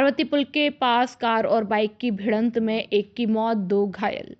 पार्वती पुल के पास कार और बाइक की भिड़ंत में एक की मौत, 2 घायल।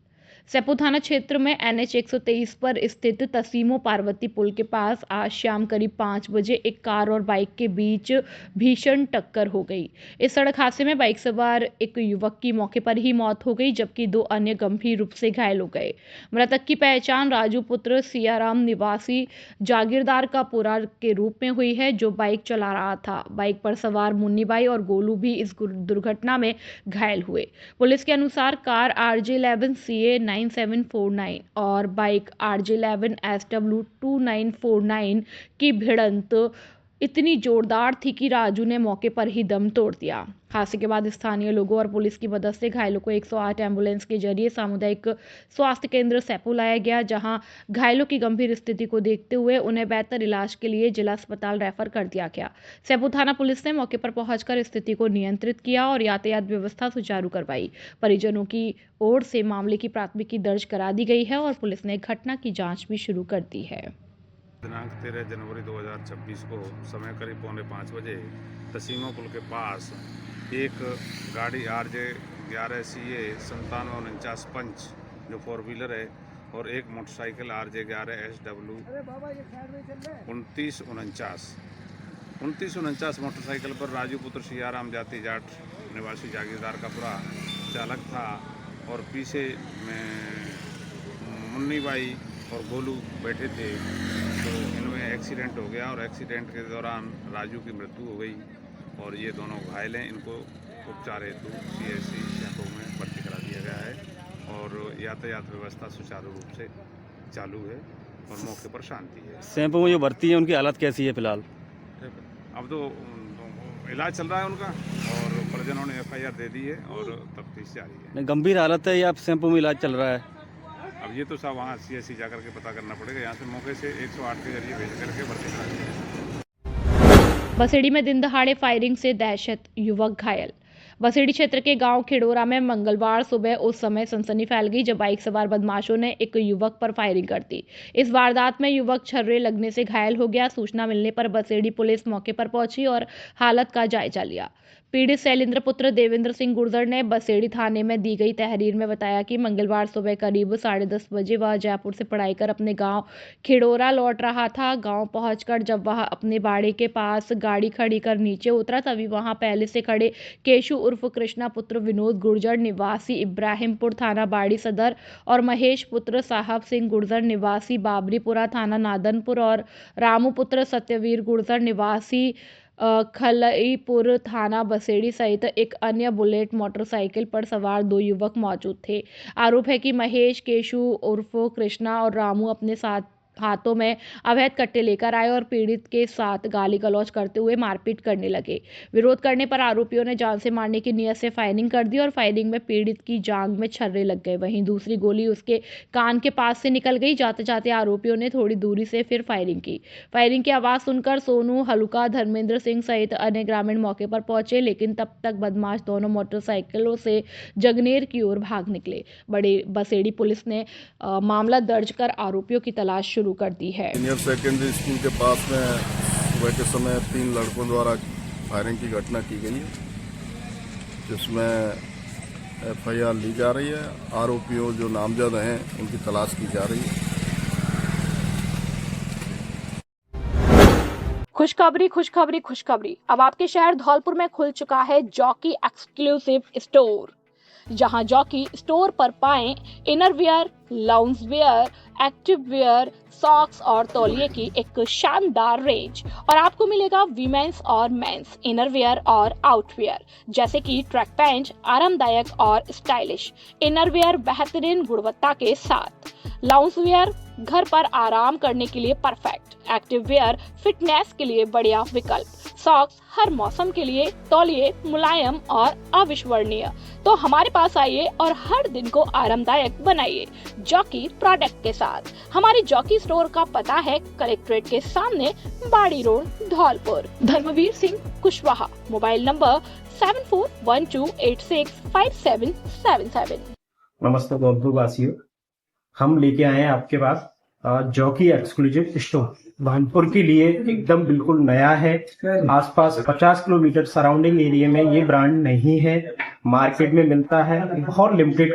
सेपू थाना क्षेत्र में NH 123 पर स्थित तसीमो पार्वती पुल के पास आज शाम करीब 5 बजे एक कार और बाइक के बीच भीषण टक्कर हो गई। इस सड़क हादसे में बाइक सवार एक युवक की मौके पर ही मौत हो गई, जबकि 2 अन्य गंभीर रूप से घायल हो गए। मृतक की पहचान राजू पुत्र सियाराम निवासी जागीरदार का पुरा के रूप में हुई है, जो बाइक चला रहा था। बाइक पर सवार मुन्नी बाई और गोलू भी इस दुर्घटना में घायल हुए। पुलिस के अनुसार कार RJ11 CA 9749 और बाइक RJ11 SW 2949 की भिड़ंत इतनी जोरदार थी कि राजू ने मौके पर ही दम तोड़ दिया। हादसे के बाद स्थानीय लोगों और पुलिस की मदद से घायलों को 108 एम्बुलेंस के जरिए सामुदायिक स्वास्थ्य केंद्र सेपू लाया गया, जहां घायलों की गंभीर स्थिति को देखते हुए उन्हें बेहतर इलाज के लिए जिला अस्पताल रेफर कर दिया गया। सेपू थाना पुलिस ने मौके पर पहुंचकर स्थिति को नियंत्रित किया और यातायात व्यवस्था सुचारू करवाई। परिजनों की ओर से मामले की प्राथमिकी दर्ज करा दी गई है और पुलिस ने घटना की जाँच भी शुरू कर दी है। दिनांक 13 जनवरी 2026 को समय करीब 4:45 बजे तसीमो पुल के पास एक गाड़ी RJ11 CA 9749 पंच जो 4 व्हीलर है और एक मोटरसाइकिल RJ11 SW 2949 मोटरसाइकिल पर राजू पुत्र सियाराम जाति जाट निवासी जागीरदार का पूरा चालक था और पीछे में मुन्नी बाई और गोलू बैठे थे। तो इनमें एक्सीडेंट हो गया और एक्सीडेंट के दौरान राजू की मृत्यु हो गई और ये दोनों घायल हैं। इनको उपचार हेतु CSC सेपू में भर्ती करा दिया गया है और यातायात व्यवस्था सुचारू रूप से चालू है और मौके पर शांति है। सेपू में जो भर्ती है उनकी हालत कैसी है फिलहाल? अब तो इलाज चल रहा है उनका और परिजनों ने FIR दे दी है और तफ्तीश जारी है। गंभीर हालत है या सेपू में इलाज चल रहा है? अब ये तो सब वहाँ CSC जाकर के पता करना पड़ेगा। यहाँ से मौके से 108 के जरिए भेज करके भर्ती करा दिया। बसेड़ी में दिन दहाड़े फायरिंग से दहशत, युवक घायल। बसेड़ी क्षेत्र के गांव खिडोरा में मंगलवार सुबह उस समय सनसनी फैल गई जब बाइक सवार बदमाशों ने एक युवक पर फायरिंग कर दी। इस वारदात में युवक छर्रे लगने से घायल हो गया। सूचना मिलने पर बसेड़ी पुलिस मौके पर पहुंची और हालत का जायजा लिया। पीड़ित शैलेंद्र पुत्र देवेंद्र सिंह गुर्जर ने बसेड़ी थाने में दी गई तहरीर में बताया कि मंगलवार सुबह करीब 10:30 बजे वह जयपुर से पढ़ाई कर अपने गांव खिडोरा लौट रहा था। गांव पहुंचकर जब वह अपने बाड़े के पास गाड़ी खड़ी कर नीचे उतरा, तभी वहां पहले से खड़े केशु उर्फ कृष्णा पुत्र विनोद गुर्जर निवासी इब्राहिमपुर थाना बाड़ी सदर और महेश पुत्र साहब सिंह गुर्जर निवासी बाबरीपुरा थाना नादनपुर और रामू पुत्र सत्यवीर गुर्जर निवासी खलईपुर थाना बसेड़ी सहित एक अन्य बुलेट मोटरसाइकिल पर सवार 2 युवक मौजूद थे। आरोप है कि महेश, केशु उर्फ कृष्णा और रामू अपने साथ हाथों में अवैध कट्टे लेकर आए और पीड़ित के साथ गाली गलौज करते हुए मारपीट करने लगे। विरोध करने पर आरोपियों ने जान से मारने की नीयत से फायरिंग कर दी और फायरिंग में पीड़ित की जांघ में छर्रे लग गए। वहीं दूसरी गोली उसके कान के पास से निकल गई। जाते जाते आरोपियों ने थोड़ी दूरी से फिर फायरिंग की। फायरिंग की आवाज सुनकर सोनू, हलुका, धर्मेंद्र सिंह सहित अन्य ग्रामीण मौके पर पहुंचे, लेकिन तब तक बदमाश दोनों मोटरसाइकिलों से जगनेर की ओर भाग निकले। बड़े बसेड़ी पुलिस ने मामला दर्ज कर आरोपियों की तलाश शुरू कर दी है। सीनियर सेकेंडरी स्कूल के पास में सुबह के समय 3 लड़कों द्वारा फायरिंग की घटना की गई है, जिसमें FIR ली जा रही है। आरोपियों जो नामजद हैं उनकी तलाश की जा रही है। खुशखबरी, खुशखबरी, खुशखबरी। अब आपके शहर धौलपुर में खुल चुका है जॉकी एक्सक्लूसिव स्टोर, जहां जॉकी स्टोर पर पाएं इनरवियर, लाउंजवियर, एक्टिववियर, सॉक्स और तौलिए की एक शानदार रेंज और आपको मिलेगा वीमेंस और मेंस इनरवियर और आउटवियर, जैसे कि ट्रैक पैंट आरामदायक और स्टाइलिश, इनरवियर बेहतरीन गुणवत्ता के साथ, लाउंजवियर घर पर आराम करने के लिए परफेक्ट, एक्टिववियर फिटनेस के लिए बढ़िया विकल्प, सॉक्स हर मौसम के लिए, तौलिए मुलायम और अविश्वसनीय। तो हमारे पास आइए और हर दिन को आरामदायक बनाइए जॉकी प्रोडक्ट के साथ। हमारी जॉकी स्टोर का पता है कलेक्ट्रेट के सामने, Bari road, Dholpur. Dharmveer Singh Kushwaha, mobile number 7412865777। नमस्ते धौलपुर वासियों, हम लेके आए हैं आपके पास जॉकी एक्सक्लूसिव स्टोर भानपुर के लिए एकदम बिल्कुल नया है। आसपास 50 किलोमीटर सराउंडिंग एरिया में ये ब्रांड नहीं है, मार्केट में मिलता है, बहुत लिमिटेड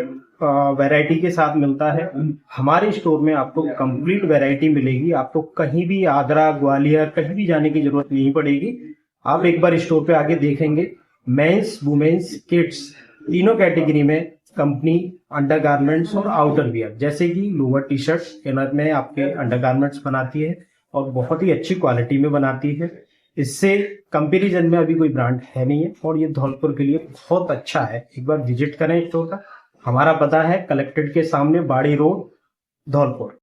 वैरायटी के साथ मिलता है। हमारे स्टोर में आपको कंप्लीट वैरायटी मिलेगी, आपको कहीं भी आगरा ग्वालियर कहीं भी जाने की जरूरत नहीं पड़ेगी। आप एक बार स्टोर पे आके देखेंगे, मेंस वुमेन्स किड्स तीनों कैटेगरी में कंपनी अंडरगारमेंट्स और आउटर वियर जैसे कि लोअर टी शर्ट इनर में आपके अंडरगारमेंट्स बनाती है और बहुत ही अच्छी क्वालिटी में बनाती है। इससे कंपैरिजन में अभी कोई ब्रांड है नहीं है और ये धौलपुर के लिए बहुत अच्छा है। एक बार विजिट करें स्टोर का। हमारा पता है कलेक्ट्रेट के सामने बाड़ी रोड, धौलपुर।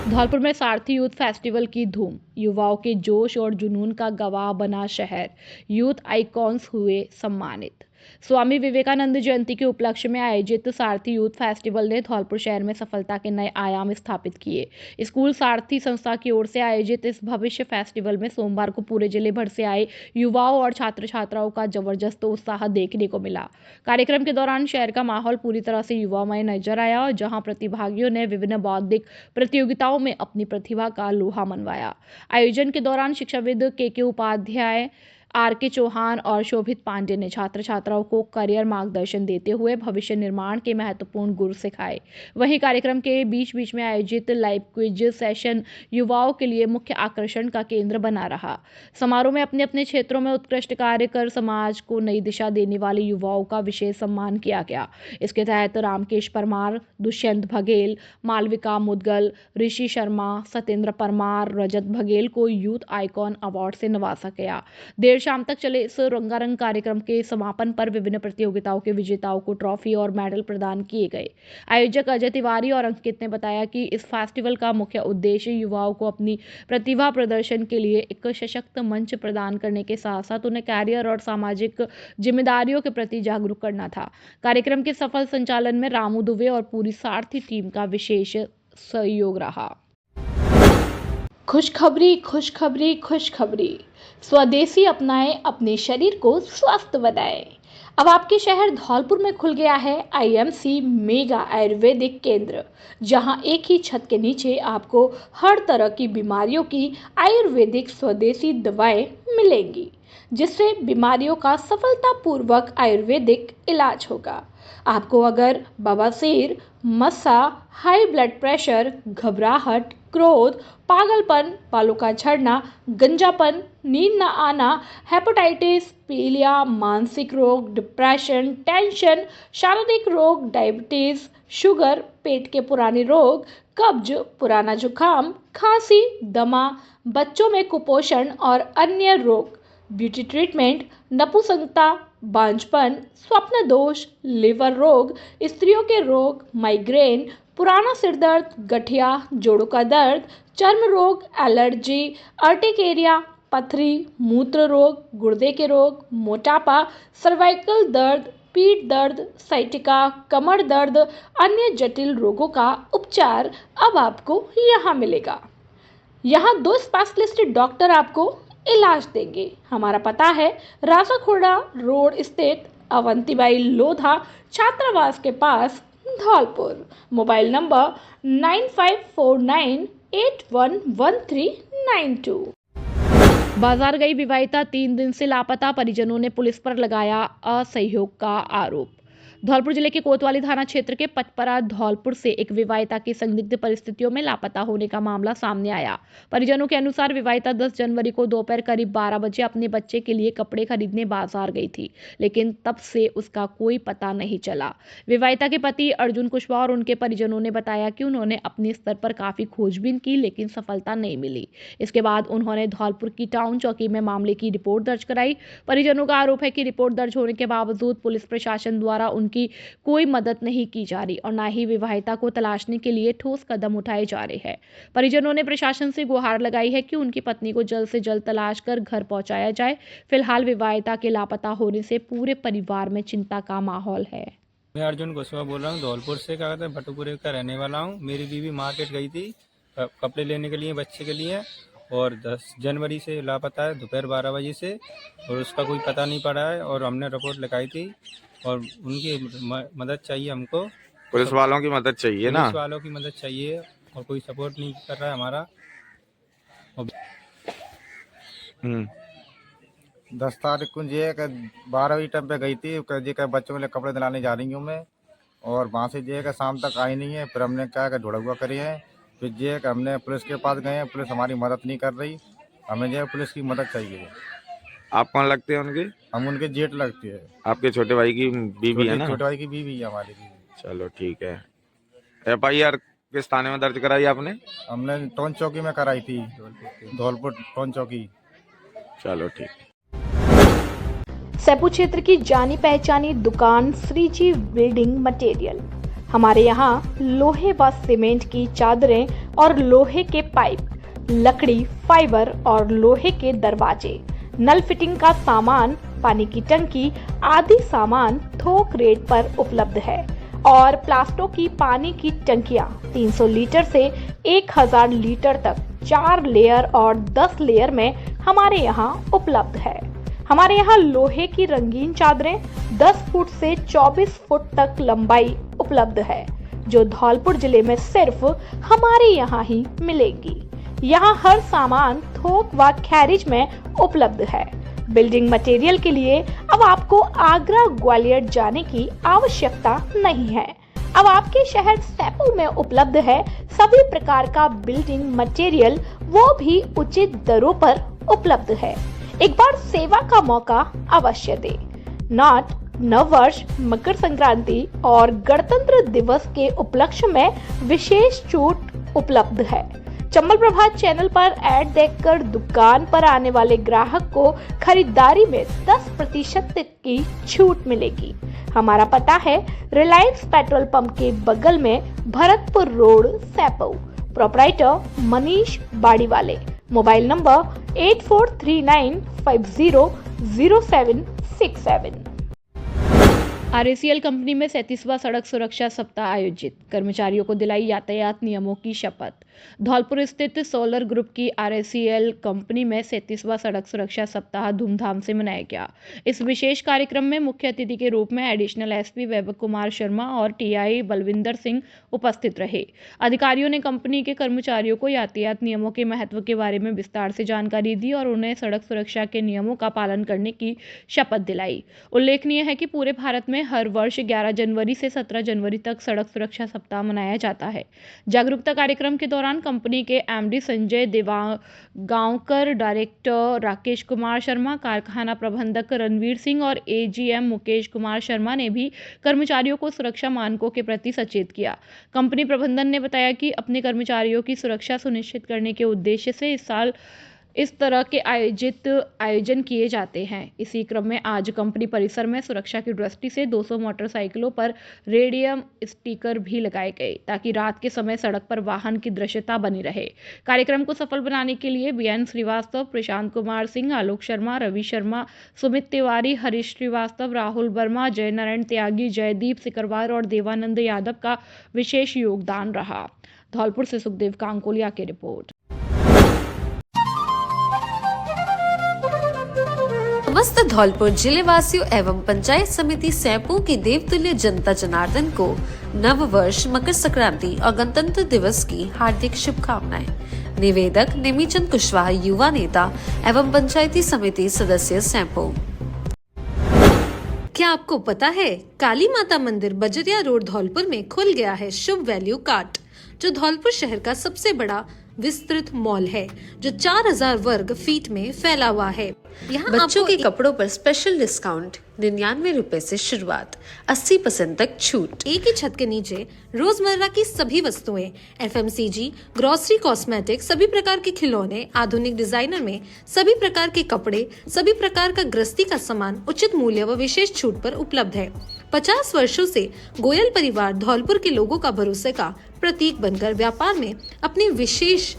धौलपुर में सारथी यूथ फेस्टिवल की धूम, युवाओं के जोश और जुनून का गवाह बना शहर, यूथ आइकॉन्स हुए सम्मानित। स्वामी विवेकानंद जयंती के उपलक्ष्य में आयोजित सारथी यूथ फेस्टिवल ने धौलपुर शहर में सफलता के नए आयाम स्थापित किए। स्कूल सारथी संस्था की ओर से आयोजित इस भविष्य फेस्टिवल में सोमवार को पूरे जिले भर से आए युवाओं और छात्र छात्राओं का जबरदस्त उत्साह देखने को मिला। कार्यक्रम के दौरान शहर का माहौल पूरी तरह से युवामय नजर आया और जहां प्रतिभागियों ने विभिन्न बौद्धिक प्रतियोगिताओं में अपनी प्रतिभा का लोहा मनवाया। आयोजन के दौरान शिक्षाविद के उपाध्याय, आर.के. चौहान और शोभित पांडे ने छात्र छात्राओं को करियर मार्गदर्शन देते हुए भविष्य निर्माण के महत्वपूर्ण गुर सिखाए। वहीं कार्यक्रम के बीच बीच में आयोजित लाइव क्विज सेशन युवाओं के लिए मुख्य आकर्षण का केंद्र बना रहा। समारोह में अपने अपने क्षेत्रों में उत्कृष्ट कार्य कर समाज को नई दिशा देने वाले युवाओं का विशेष सम्मान किया गया। इसके तहत रामकेश परमार, दुष्यंत बघेल, मालविका मुदगल, ऋषि शर्मा, सत्येंद्र परमार, रजत बघेल को यूथ आइकॉन अवार्ड से नवाजा गया। देर शाम तक चले इस रंगारंग कार्यक्रम के समापन पर विभिन्न प्रतियोगिताओं के विजेताओं को ट्रॉफी और मेडल प्रदान किए गए। आयोजक अजय तिवारी और अंकित ने बताया कि इस फेस्टिवल का मुख्य उद्देश्य युवाओं को अपनी प्रतिभा प्रदर्शन के लिए एक सशक्त मंच प्रदान करने के साथ साथ उन्हें कैरियर और सामाजिक जिम्मेदारियों के प्रति जागरूक करना था। कार्यक्रम के सफल संचालन में रामू दुबे और पूरी सारथी टीम का विशेष सहयोग रहा। खुशखबरी खुशखबरी खुशखबरी, स्वदेशी अपनाएं, अपने शरीर को स्वस्थ बनाएं। अब आपके शहर धौलपुर में खुल गया है आईएमसी मेगा आयुर्वेदिक केंद्र, जहां एक ही छत के नीचे आपको हर तरह की बीमारियों की आयुर्वेदिक स्वदेशी दवाएं मिलेंगी, जिससे बीमारियों का सफलतापूर्वक आयुर्वेदिक इलाज होगा। आपको अगर बवासीर, मस्सा, हाई ब्लड प्रेशर, घबराहट, क्रोध, पागलपन, बालों का झड़ना, गंजापन, नींद न आना, हेपेटाइटिस, पीलिया, मानसिक रोग, डिप्रेशन, टेंशन, शारीरिक रोग, डायबिटीज, शुगर, पेट के पुराने रोग, कब्ज, पुराना जुकाम, खांसी, दमा, बच्चों में कुपोषण और अन्य रोग, ब्यूटी ट्रीटमेंट, नपुंसकता, बांझपन, स्वप्न दोष, लिवर रोग, स्त्रियों के रोग, माइग्रेन, पुराना सिर दर्द, गठिया, जोड़ों का दर्द, चर्म रोग, एलर्जी, अर्टिकेरिया, पथरी, मूत्र रोग, गुर्दे के रोग, मोटापा, सर्वाइकल दर्द, पीठ दर्द, साइटिका, कमर दर्द, अन्य जटिल रोगों का उपचार अब आपको यहाँ मिलेगा। यहाँ 2 स्पेशलिस्ट डॉक्टर आपको इलाज देंगे। हमारा पता है राजाखोड़ा रोड स्थित अवंतीबाई लोधा छात्रावास के पास, धौलपुर। Mobile number 9549811392। बाजार गई विवाहिता 3 दिन से लापता, परिजनों ने पुलिस पर लगाया असहयोग का आरोप। धौलपुर जिले के कोतवाली थाना क्षेत्र के पचपरा धौलपुर से एक विवाहिता की संदिग्ध परिस्थितियों में लापता होने का मामला सामने आया। परिजनों के अनुसार विवाहिता 10 जनवरी को दोपहर करीब 12 बजे अपने बच्चे के लिए कपड़े खरीदने बाजार गई थी, लेकिन तब से उसका कोई पता नहीं चला। विवाहिता के पति अर्जुन कुशवाहा और उनके परिजनों ने बताया कि उन्होंने अपने स्तर पर काफी खोजबीन की, लेकिन सफलता नहीं मिली। इसके बाद उन्होंने धौलपुर की टाउन चौकी में मामले की रिपोर्ट दर्ज कराई। परिजनों का आरोप है कि रिपोर्ट दर्ज होने के बावजूद पुलिस प्रशासन द्वारा की कोई मदद नहीं की जा रही और न ही विवाहिता को तलाशने के लिए ठोस कदम उठाए जा रहे हैं। परिजनों ने प्रशासन से गुहार लगाई है कि उनकी पत्नी को जल्द से जल्द तलाश कर घर पहुंचाया जाए। फिलहाल विवाहिता के लापता होने से पूरे परिवार में चिंता का माहौल है। मैं अर्जुन कुशवाहा बोल रहा हूँ, धौलपुर से क्या कहते हैं भटुपुरे का रहने वाला हूँ। मेरी बीवी मार्केट गई थी कपड़े लेने के लिए बच्चे के लिए, और 10 जनवरी से लापता है दोपहर 12 बजे से, और उसका कोई पता नहीं पड़ा है। और हमने रिपोर्ट लगाई थी और उनकी मदद चाहिए हमको। पुलिस वालों की मदद चाहिए ना? पुलिस वालों की मदद चाहिए और कोई सपोर्ट नहीं कर रहा है हमारा। और 10 तारीख को ये 12वीं टाइम पे गई थी, जी का बच्चों के लिए कपड़े दिलाने जा रही हूँ मैं, और वहाँ से ये का शाम तक आई नहीं है। फिर हमने क्या ढुड़गुआ करी है, फिर ये हमने पुलिस के पास गए हैं, पुलिस हमारी मदद नहीं कर रही, हमें जो पुलिस की मदद चाहिए। आप कौन लगते हैं उनके? हम उनके जेठ लगती है। आपके छोटे भाई की बीवी है ना? छोटे भाई की बीवी है हमारी बीवी। चलो ठीक है। FIR किस थाने में दर्ज कराई आपने? हमने टोन चौकी में कराई थी, धौलपुर टोन चौकी। चलो ठीक। सैपू क्षेत्र की जानी पहचानी दुकान श्रीजी बिल्डिंग मटेरियल। हमारे यहाँ लोहे व सीमेंट की चादरें और लोहे के पाइप, लकड़ी, फाइबर और लोहे के दरवाजे, नल फिटिंग का सामान, पानी की टंकी आदि सामान थोक रेट पर उपलब्ध है और प्लास्टो की पानी की टंकियां 300 लीटर से 1000 लीटर तक 4 लेयर और 10 लेयर में हमारे यहाँ उपलब्ध है। हमारे यहाँ लोहे की रंगीन चादरें 10 फुट से 24 फुट तक लंबाई उपलब्ध है, जो धौलपुर जिले में सिर्फ हमारे यहाँ ही मिलेगी। यहाँ हर सामान थोक व खैरिज में उपलब्ध है। बिल्डिंग मटेरियल के लिए अब आपको आगरा ग्वालियर जाने की आवश्यकता नहीं है। अब आपके शहर सैपू में उपलब्ध है सभी प्रकार का बिल्डिंग मटेरियल, वो भी उचित दरों पर उपलब्ध है। एक बार सेवा का मौका अवश्य दे। नववर्ष, मकर संक्रांति और गणतंत्र दिवस के उपलक्ष्य में विशेष छूट उपलब्ध है। चंबल प्रभात चैनल पर ऐड देखकर दुकान पर आने वाले ग्राहक को खरीदारी में 10% तक की छूट मिलेगी। हमारा पता है रिलायंस पेट्रोल पंप के बगल में Bharatpur road, Saipau. Proprietor Manish Badiwale. Mobile number 8439500767। RACL company में 37वां सड़क सुरक्षा सप्ताह आयोजित, कर्मचारियों को दिलाई यातायात नियमों की शपथ। धौलपुर स्थित सोलर ग्रुप की RACL कंपनी में 37वां सड़क सुरक्षा सप्ताह धूमधाम से मनाया गया। इस विशेष कार्यक्रम में मुख्य अतिथि के रूप में एडिशनल SP वैभव कुमार शर्मा और TI बलविंदर सिंह उपस्थित रहे। अधिकारियों ने कंपनी के कर्मचारियों को यातायात नियमों के महत्व के बारे में विस्तार से जानकारी दी और उन्हें सड़क सुरक्षा के नियमों का पालन करने की शपथ दिलाई। उल्लेखनीय है कि पूरे भारत में हर वर्ष 11 जनवरी से 17 जनवरी तक सड़क सुरक्षा सप्ताह मनाया जाता है। जागरूकता कार्यक्रम के दौरान कंपनी के MD संजय देवागांवकर, डायरेक्टर राकेश कुमार शर्मा, कारखाना प्रबंधक रणवीर सिंह और AGM मुकेश कुमार शर्मा ने भी कर्मचारियों को सुरक्षा मानकों के प्रति सचेत किया। कंपनी प्रबंधन ने बताया कि अपने कर्मचारियों की सुरक्षा सुनिश्चित करने के उद्देश्य से इस साल इस तरह के आयोजन किए जाते हैं। इसी क्रम में आज कंपनी परिसर में सुरक्षा की दृष्टि से 200 मोटरसाइकिलों पर रेडियम स्टिकर भी लगाए गए, ताकि रात के समय सड़क पर वाहन की दृश्यता बनी रहे। कार्यक्रम को सफल बनाने के लिए BN श्रीवास्तव, प्रशांत कुमार सिंह, आलोक शर्मा, रवि शर्मा, सुमित तिवारी, हरीश श्रीवास्तव, राहुल वर्मा, जय नारायण त्यागी, जयदीप सिकरवार और देवानंद यादव का विशेष योगदान रहा। धौलपुर से सुखदेव कांकोलिया की रिपोर्ट। समस्त धौलपुर जिले वासियों एवं पंचायत समिति सैपू की देवतुल्य जनता जनार्दन को नव वर्ष, मकर संक्रांति और गणतंत्र दिवस की हार्दिक शुभकामनाएं। निवेदक नेमीचंद कुशवाहा, युवा नेता एवं पंचायती समिति सदस्य सैपू। क्या आपको पता है काली माता मंदिर बजरिया रोड धौलपुर में खुल गया है शुभ वैल्यू कार्ट, जो धौलपुर शहर का सबसे बड़ा विस्तृत मॉल है, जो 4000 वर्ग फीट में फैला हुआ है। यहाँ बच्चों के कपड़ों पर स्पेशल डिस्काउंट, 99 रुपए से शुरुआत, 80% तक छूट। एक ही छत के नीचे रोजमर्रा की सभी वस्तुएं, FMCG, ग्रोसरी, कॉस्मेटिक, सभी प्रकार के खिलौने, आधुनिक डिजाइनर में सभी प्रकार के कपड़े, सभी प्रकार का गृहस्थी का सामान उचित मूल्य व विशेष छूट पर उपलब्ध है। 50 वर्षों से गोयल परिवार धौलपुर के लोगों का भरोसे का प्रतीक बनकर व्यापार में अपनी विशेष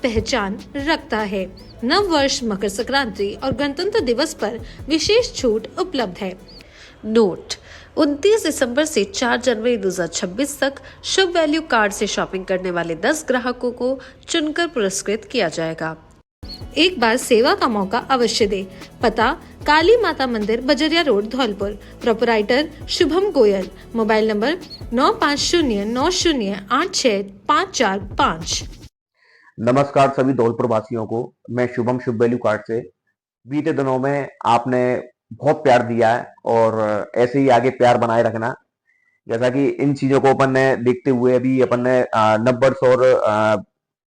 पहचान रखता है। नव वर्ष, मकर संक्रांति और गणतंत्र दिवस पर विशेष छूट उपलब्ध है। नोट: 29 दिसंबर से 4 जनवरी 2026 तक शुभ वैल्यू कार्ड से शॉपिंग करने वाले 10 ग्राहकों को चुनकर पुरस्कृत किया जाएगा। एक बार सेवा का मौका अवश्य दे। पता काली माता मंदिर Bajariya road Dholpur. Proprietor Shubham Goyal. Mobile number 9509086545। नमस्कार सभी धौलपुर वासियों को, मैं शुभम शुभ वैल्यू कार्ड से। बीते दिनों में आपने बहुत प्यार दिया है और ऐसे ही आगे प्यार बनाए रखना। जैसा कि इन चीजों को अपन ने देखते हुए अभी अपन ने नववर्ष और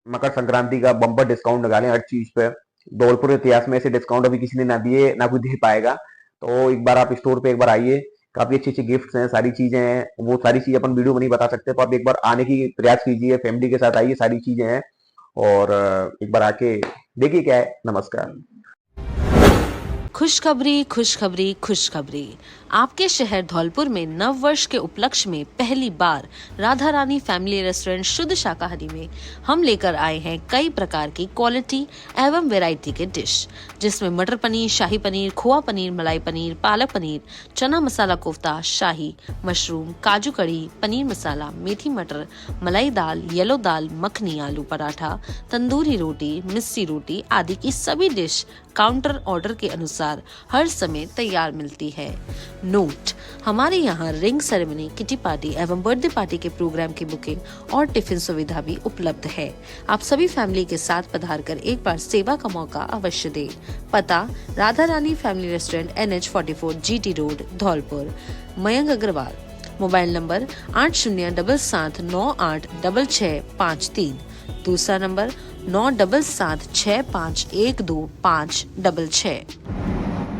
मकर संक्रांति का बम्पर डिस्काउंट निकाले हर चीज पे। धौलपुर इतिहास में ऐसे डिस्काउंट अभी किसी ने ना दिए, ना कोई दे पाएगा। तो एक बार आप स्टोर पे एक बार आइए, काफी अच्छी अच्छी गिफ्ट्स हैं, सारी चीजें हैं। वो सारी चीजें अपन वीडियो में नहीं बता सकते, तो आप एक बार आने की प्रयास कीजिए, फैमिली के साथ आइए, सारी चीजें हैं और एक बार आके देखिए क्या है। नमस्कार। खुशखबरी खुशखबरी खुशखबरी। आपके शहर धौलपुर में नव वर्ष के उपलक्ष्य में पहली बार राधा रानी फैमिली रेस्टोरेंट शुद्ध शाकाहारी में हम लेकर आए हैं कई प्रकार की क्वालिटी एवं वैरायटी के डिश, जिसमें मटर पनीर, शाही पनीर, खोआ पनीर, मलाई पनीर, पालक पनीर, चना मसाला कोफ्ता, शाही मशरूम, काजू कड़ी, पनीर मसाला, मेथी मटर, मलाई दाल, येलो दाल, मखनी, आलू पराठा, तंदूरी रोटी, मिस्सी रोटी आदि की सभी डिश काउंटर ऑर्डर के अनुसार हर समय तैयार मिलती है। नोट: हमारे यहाँ रिंग सेरेमनी, किटी पार्टी एवं बर्थडे पार्टी के प्रोग्राम की बुकिंग और टिफिन सुविधा भी उपलब्ध है। आप सभी फैमिली के साथ पधार कर एक बार सेवा का मौका अवश्य दें। पता: Radha Rani family restaurant, NH44 GT road Dholpur. Mayank Agarwal. Mobile number 8077986653। दूसरा नंबर 9776512566।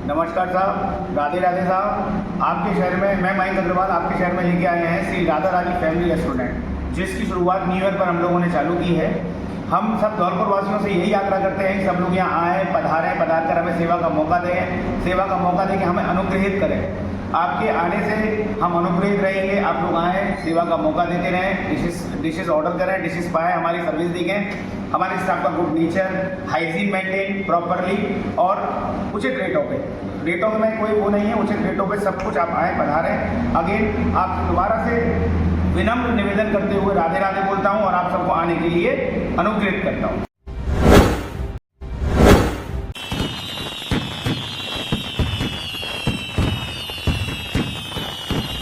नमस्कार साहब, राधे राधे साहब। आपके शहर में मैं मयंक अग्रवाल आपके शहर में लेके आए हैं श्री राधा रानी फैमिली रेस्टोरेंट, जिसकी शुरुआत न्यू ईयर पर हम लोगों ने चालू की है। हम सब धौलपुर वासियों से यही आग्रह करते हैं कि सब लोग यहाँ आएँ, पधारें, पधार कर हमें सेवा का मौका दें, सेवा का मौका दें कि हमें अनुग्रहित करें। आपके आने से हम अनुग्रहित रहेंगे। आप लोग आएँ, सेवा का मौका देते रहें, डिशेस ऑर्डर करें, डिशेस पाएँ, हमारी सर्विस देखें। हमारे स्टाफ का good nature, hygiene maintain properly और उचित रेटों में कोई वो नहीं है, उचित रेटों पे सब कुछ। आप आएँ, पधारें। अगेन आप दोबारा से विनम्र निवेदन करते हुए राधे राधे बोलता हूँ और आप सबको आने के लिए अनुग्रहित करता हूँ।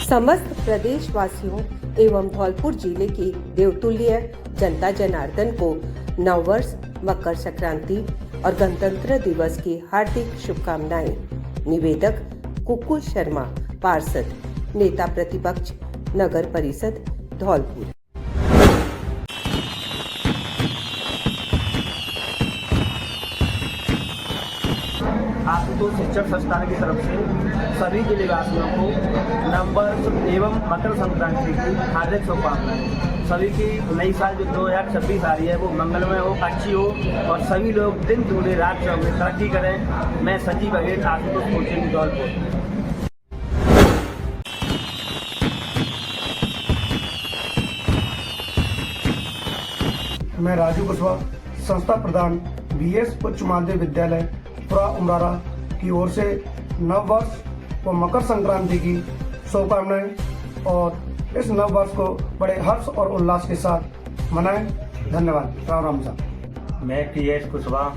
समस्त प्रदेशवासियों एवं धौलपुर जिले के देवतुल्य जनता जनार्दन को नववर्ष, मकर संक्रांति और गणतंत्र दिवस की हार्दिक शुभकामनाएं। निवेदक कुक्कू शर्मा, पार्षद, नेता प्रतिपक्ष, नगर परिषद धौलपुर। आशुतोष शिक्षक संस्थान की तरफ से सभी जिलेवासियों को नववर्ष एवं मकर संक्रांति की हार्दिक शुभकामनाएं। सभी की नई साल जो 2026 आ रही है वो मंगलमय हो, अच्छी हो और सभी लोग दिन दुगने रात चौगुने तरक्की करें। मैं संजीव बघेल, आशुतोष कोचिंग धौलपुर। मैं राजू कुशवाहा, संस्था प्रधान, BS उच्च माध्यमिक विद्यालय पुरा उमरारा की ओर से नव वर्ष व मकर संक्रांति की शुभकामनाएं और इस नव वर्ष को बड़े हर्ष और उल्लास के साथ मनाएं। धन्यवाद। राम राम साहब। मैं TS कुशवाहा,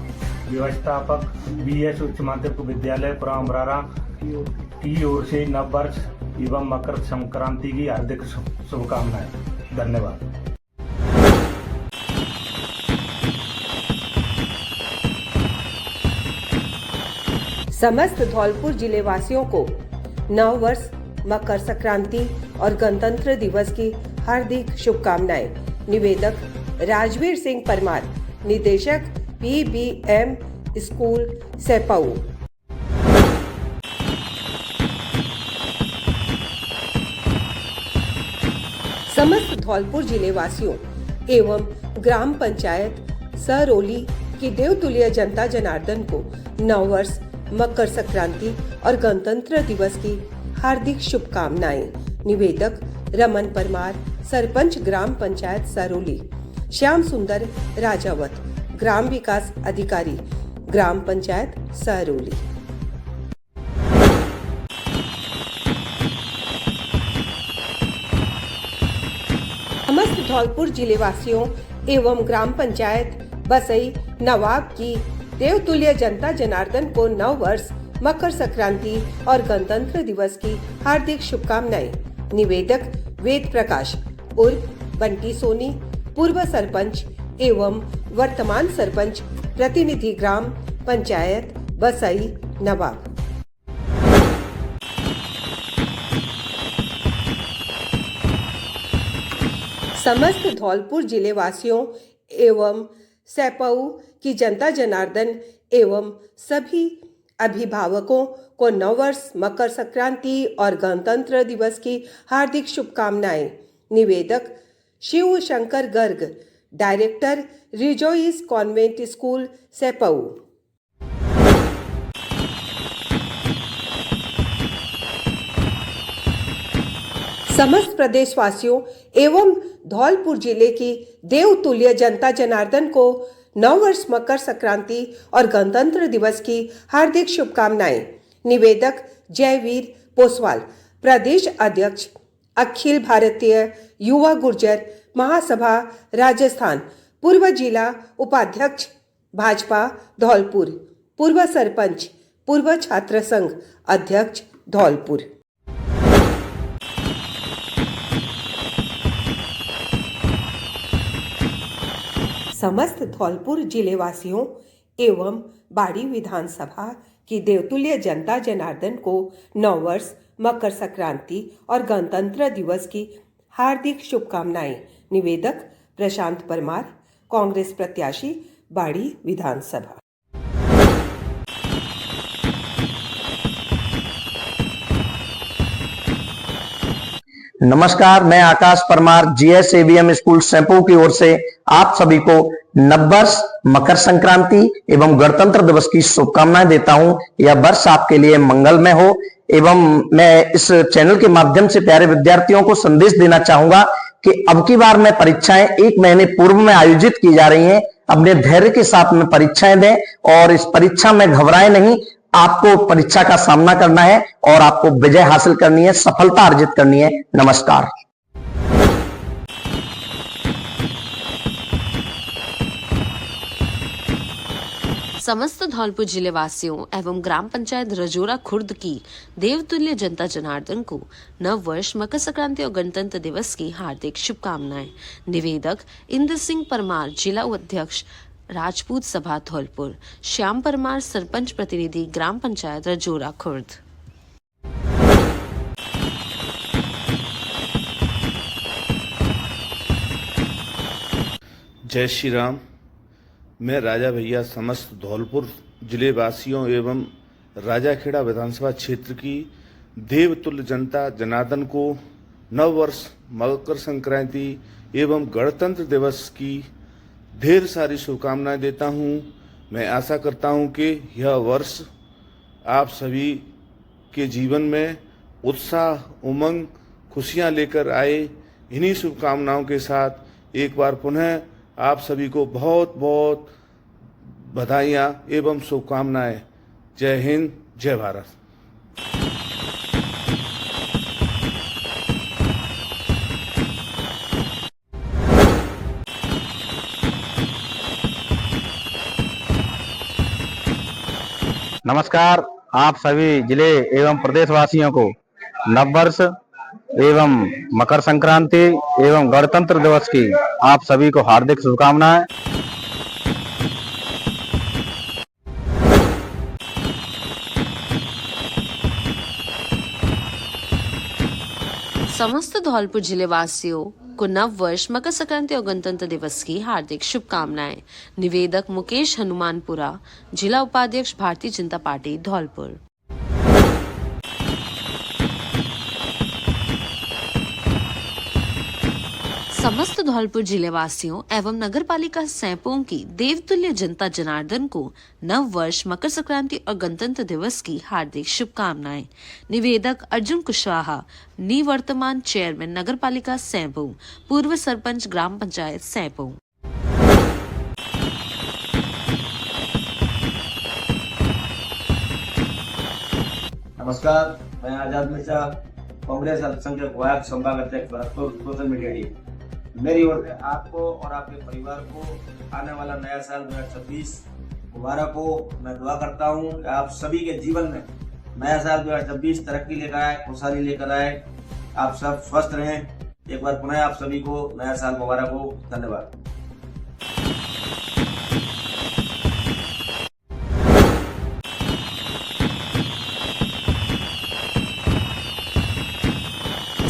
व्यवस्थापक, BS उच्च माध्यमिक विद्यालय पुरा उमरारा की ओर से नव वर्ष एवं मकर संक्रांति की हार्दिक शुभकामनाएं। धन्यवाद। समस्त धौलपुर जिले वासियों को नव वर्ष, मकर संक्रांति और गणतंत्र दिवस की हार्दिक शुभकामनाएं। निवेदक राजवीर सिंह परमार, निदेशक PBM स्कूल सेपाऊ। समस्त धौलपुर जिले वासियों एवं ग्राम पंचायत सरोली की देवतुल्य जनता जनार्दन को नव वर्ष, मकर संक्रांति और गणतंत्र दिवस की हार्दिक शुभकामनाएं। निवेदक रमन परमार, सरपंच ग्राम पंचायत सरोली। श्याम सुंदर राजावत, ग्राम विकास अधिकारी, ग्राम पंचायत सरोली। समस्त धौलपुर जिले वासियों एवं ग्राम पंचायत बसई नवाब की देवतुल्य जनता जनार्दन को नव वर्ष, मकर संक्रांति और गणतंत्र दिवस की हार्दिक शुभकामनाएं। निवेदक वेद प्रकाश उर्फ बंटी सोनी, पूर्व सरपंच एवं वर्तमान सरपंच, प्रतिनिधि ग्राम पंचायत बसई नवाब। समस्त धौलपुर जिले वासियों एवं सैपऊ की जनता जनार्दन एवं सभी अभिभावकों को नववर्ष, मकर संक्रांति और गणतंत्र दिवस की हार्दिक शुभकामनाएं। निवेदक Shiv Shankar Garg, director Rejoice convent school Saipau. समस्त प्रदेशवासियों एवं धौलपुर जिले की देवतुल्य जनता जनार्दन को नववर्ष, मकर संक्रांति और गणतंत्र दिवस की हार्दिक शुभकामनाएं। निवेदक जयवीर पोसवाल, प्रदेश अध्यक्ष अखिल भारतीय युवा गुर्जर महासभा राजस्थान, पूर्व जिला उपाध्यक्ष भाजपा धौलपुर, पूर्व सरपंच, पूर्व छात्र संघ अध्यक्ष धौलपुर। समस्त धौलपुर जिले वासियों एवं बाड़ी विधानसभा की देवतुल्य जनता जनार्दन को नववर्ष, मकर संक्रांति और गणतंत्र दिवस की हार्दिक शुभकामनाएं। निवेदक प्रशांत परमार, कांग्रेस प्रत्याशी, बाड़ी विधानसभा। नमस्कार, मैं आकाश परमार GSAVM स्कूल सैंपू की ओर से आप सभी को नववर्ष, मकर संक्रांति एवं गणतंत्र दिवस की शुभकामनाएं देता हूं। यह वर्ष आपके लिए मंगलमय हो एवं मैं इस चैनल के माध्यम से प्यारे विद्यार्थियों को संदेश देना चाहूंगा कि अब की बार में परीक्षाएं 1 महीने पूर्व में आयोजित की जा रही हैं। अपने धैर्य के साथ में परीक्षाएं दें और इस परीक्षा में घबराएं नहीं। आपको परीक्षा का सामना करना है और आपको विजय हासिल करनी है, सफलता अर्जित करनी है। नमस्कार। समस्त धौलपुर जिले वासियों एवं ग्राम पंचायत रजोरा खुर्द की देवतुल्य जनता जनार्दन को नव वर्ष, मकर संक्रांति और गणतंत्र दिवस की हार्दिक शुभकामनाएं। निवेदक इंद्र सिंह परमार, जिला उपाध्यक्ष राजपूत सभा धौलपुर, श्याम परमार, सरपंच प्रतिनिधि ग्राम पंचायत रजोरा खुर्द। जय श्री राम। मैं राजा भैया समस्त धौलपुर जिले वासियों एवं राजाखेड़ा विधानसभा क्षेत्र की देवतुल्य जनता जनार्दन को नव वर्ष, मकर संक्रांति एवं गणतंत्र दिवस की ढेर सारी शुभकामनाएं देता हूं। मैं आशा करता हूं कि यह वर्ष आप सभी के जीवन में उत्साह, उमंग, खुशियां लेकर आए। इन्हीं शुभकामनाओं के साथ एक बार पुनः आप सभी को बहुत बहुत बधाइयाँ एवं शुभकामनाएं। जय हिंद, जय भारत। नमस्कार, आप सभी जिले एवं प्रदेशवासियों को नववर्ष एवं मकर संक्रांति एवं गणतंत्र दिवस की आप सभी को हार्दिक शुभकामनाएं। समस्त धौलपुर जिले वासियों को नव वर्ष, मकर संक्रांति और गणतंत्र दिवस की हार्दिक शुभकामनाएं। निवेदक मुकेश हनुमानपुरा, जिला उपाध्यक्ष भारतीय जनता पार्टी धौलपुर। समस्त धौलपुर जिले वासियों एवं नगर पालिका सैंपों की देवतुल्य जनता जनार्दन को नव वर्ष, मकर संक्रांति और गणतंत्र दिवस की हार्दिक शुभकामनाएं। निवेदक अर्जुन कुशवाहा, निवर्तमान चेयरमैन नगर पालिका सैंपो, पूर्व सरपंच ग्राम पंचायत सैंपो। नमस्कार, मैं आजाद मिर्जा, कांग्रेस अल्पसंख्यक वार्ड संभाग अध्यक्ष भरतपुर, सोशल मीडिया टीम। मेरी ओर से आपको और आपके परिवार को आने वाला नया साल 2026 मुबारक हो। मैं दुआ करता हूँ कि आप सभी के जीवन में नया साल 2026 तरक्की लेकर आए, खुशहाली लेकर आए। आप सब स्वस्थ रहें। एक बार पुनः आप सभी को नया साल मुबारक हो। धन्यवाद।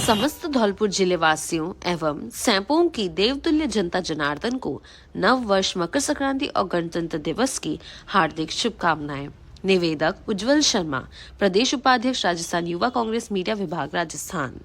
समस्त धौलपुर जिले वासियों एवं सैंपों की देवतुल्य जनता जनार्दन को नव वर्ष, मकर संक्रांति और गणतंत्र दिवस की हार्दिक शुभकामनाएं। निवेदक उज्जवल शर्मा, प्रदेश उपाध्यक्ष, राजस्थान युवा कांग्रेस मीडिया विभाग, राजस्थान।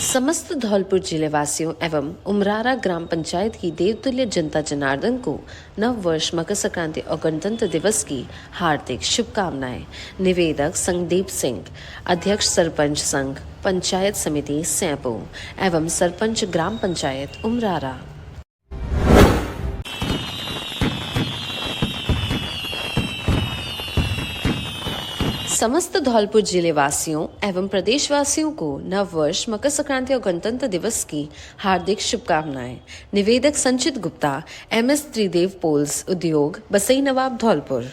समस्त धौलपुर जिले वासियों एवं उमरारा ग्राम पंचायत की देवतुल्य जनता जनार्दन को नव वर्ष, मकर संक्रांति और गणतंत्र दिवस की हार्दिक शुभकामनाएं। निवेदक संदीप सिंह, अध्यक्ष सरपंच संघ पंचायत समिति सैंपो एवं सरपंच ग्राम पंचायत उमरारा। समस्त धौलपुर जिले वासियों एवं प्रदेशवासियों को नव वर्ष, मकर संक्रांति और गणतंत्र दिवस की हार्दिक शुभकामनाएं। निवेदक संचित गुप्ता, MS त्रिदेव पोल्स उद्योग, बसई नवाब, धौलपुर।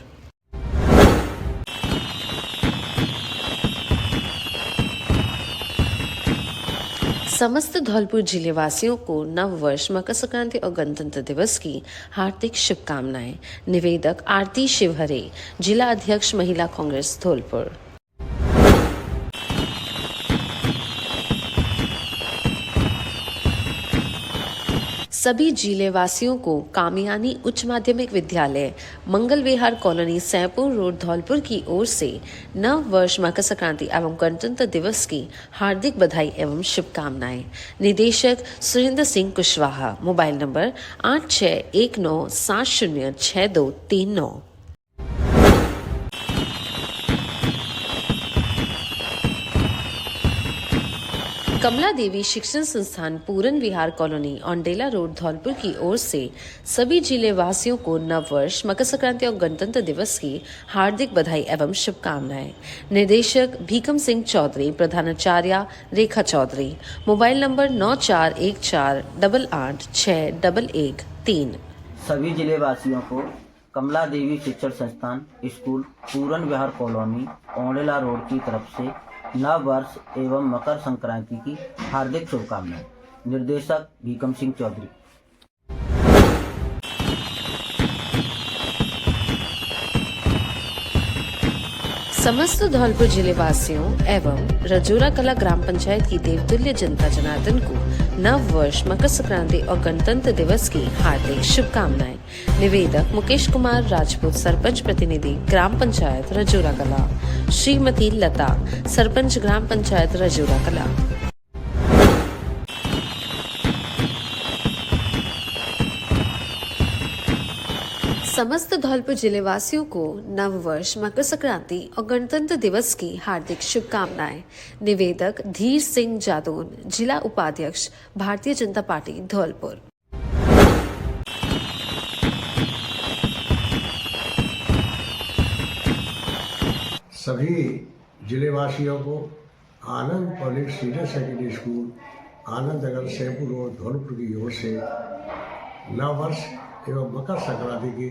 समस्त धौलपुर जिले वासियों को नव वर्ष, मकर संक्रांति और गणतंत्र दिवस की हार्दिक शुभकामनाएं। निवेदक आरती शिवहरे, जिला अध्यक्ष महिला कांग्रेस, धौलपुर। सभी जिले वासियों को कामियानी उच्च माध्यमिक विद्यालय, मंगल विहार कॉलोनी, सैंपुर रोड, धौलपुर की ओर से नव वर्ष, मकर संक्रांति एवं गणतंत्र दिवस की हार्दिक बधाई एवं शुभकामनाएं। निदेशक सुरेंद्र सिंह कुशवाहा, मोबाइल नंबर 8619706239। कमला देवी शिक्षण संस्थान, पूरन विहार कॉलोनी, औंडेला रोड, धौलपुर की ओर से सभी जिले वासियों को नव वर्ष, मकर संक्रांति और गणतंत्र दिवस की हार्दिक बधाई एवं शुभकामनाएं। निदेशक भीकम सिंह चौधरी, प्रधानाचार्य रेखा चौधरी, मोबाइल नंबर 9414886113। सभी जिले वासियों को कमला देवी शिक्षण संस्थान स्कूल, पूरन विहार कॉलोनी, औंडेला रोड की तरफ से नव वर्ष एवं मकर संक्रांति की हार्दिक शुभकामनाएं। निर्देशक भीकम सिंह चौधरी। समस्त धौलपुर जिले वासियों एवं रजोरा कला ग्राम पंचायत की देवतुल्य जनता जनार्दन को नव वर्ष, मकर संक्रांति और गणतंत्र दिवस की हार्दिक शुभकामनाएं। निवेदक मुकेश कुमार राजपूत, सरपंच प्रतिनिधि ग्राम पंचायत रजोरा कला। श्रीमती लता, सरपंच ग्राम पंचायत रजोरा कला। समस्त धौलपुर जिले वासियों को नव वर्ष, मकर संक्रांति और गणतंत्र दिवस की हार्दिक शुभकामनाएं। निवेदक धीर सिंह जादौन, जिला उपाध्यक्ष भारतीय जनता पार्टी, धौलपुर। सभी जिले वासियों को आनंद public senior secondary school, Anand Nagar, सैंपुर road, Dholpur की ओर से नव वर्ष एवं मकर संक्रांति की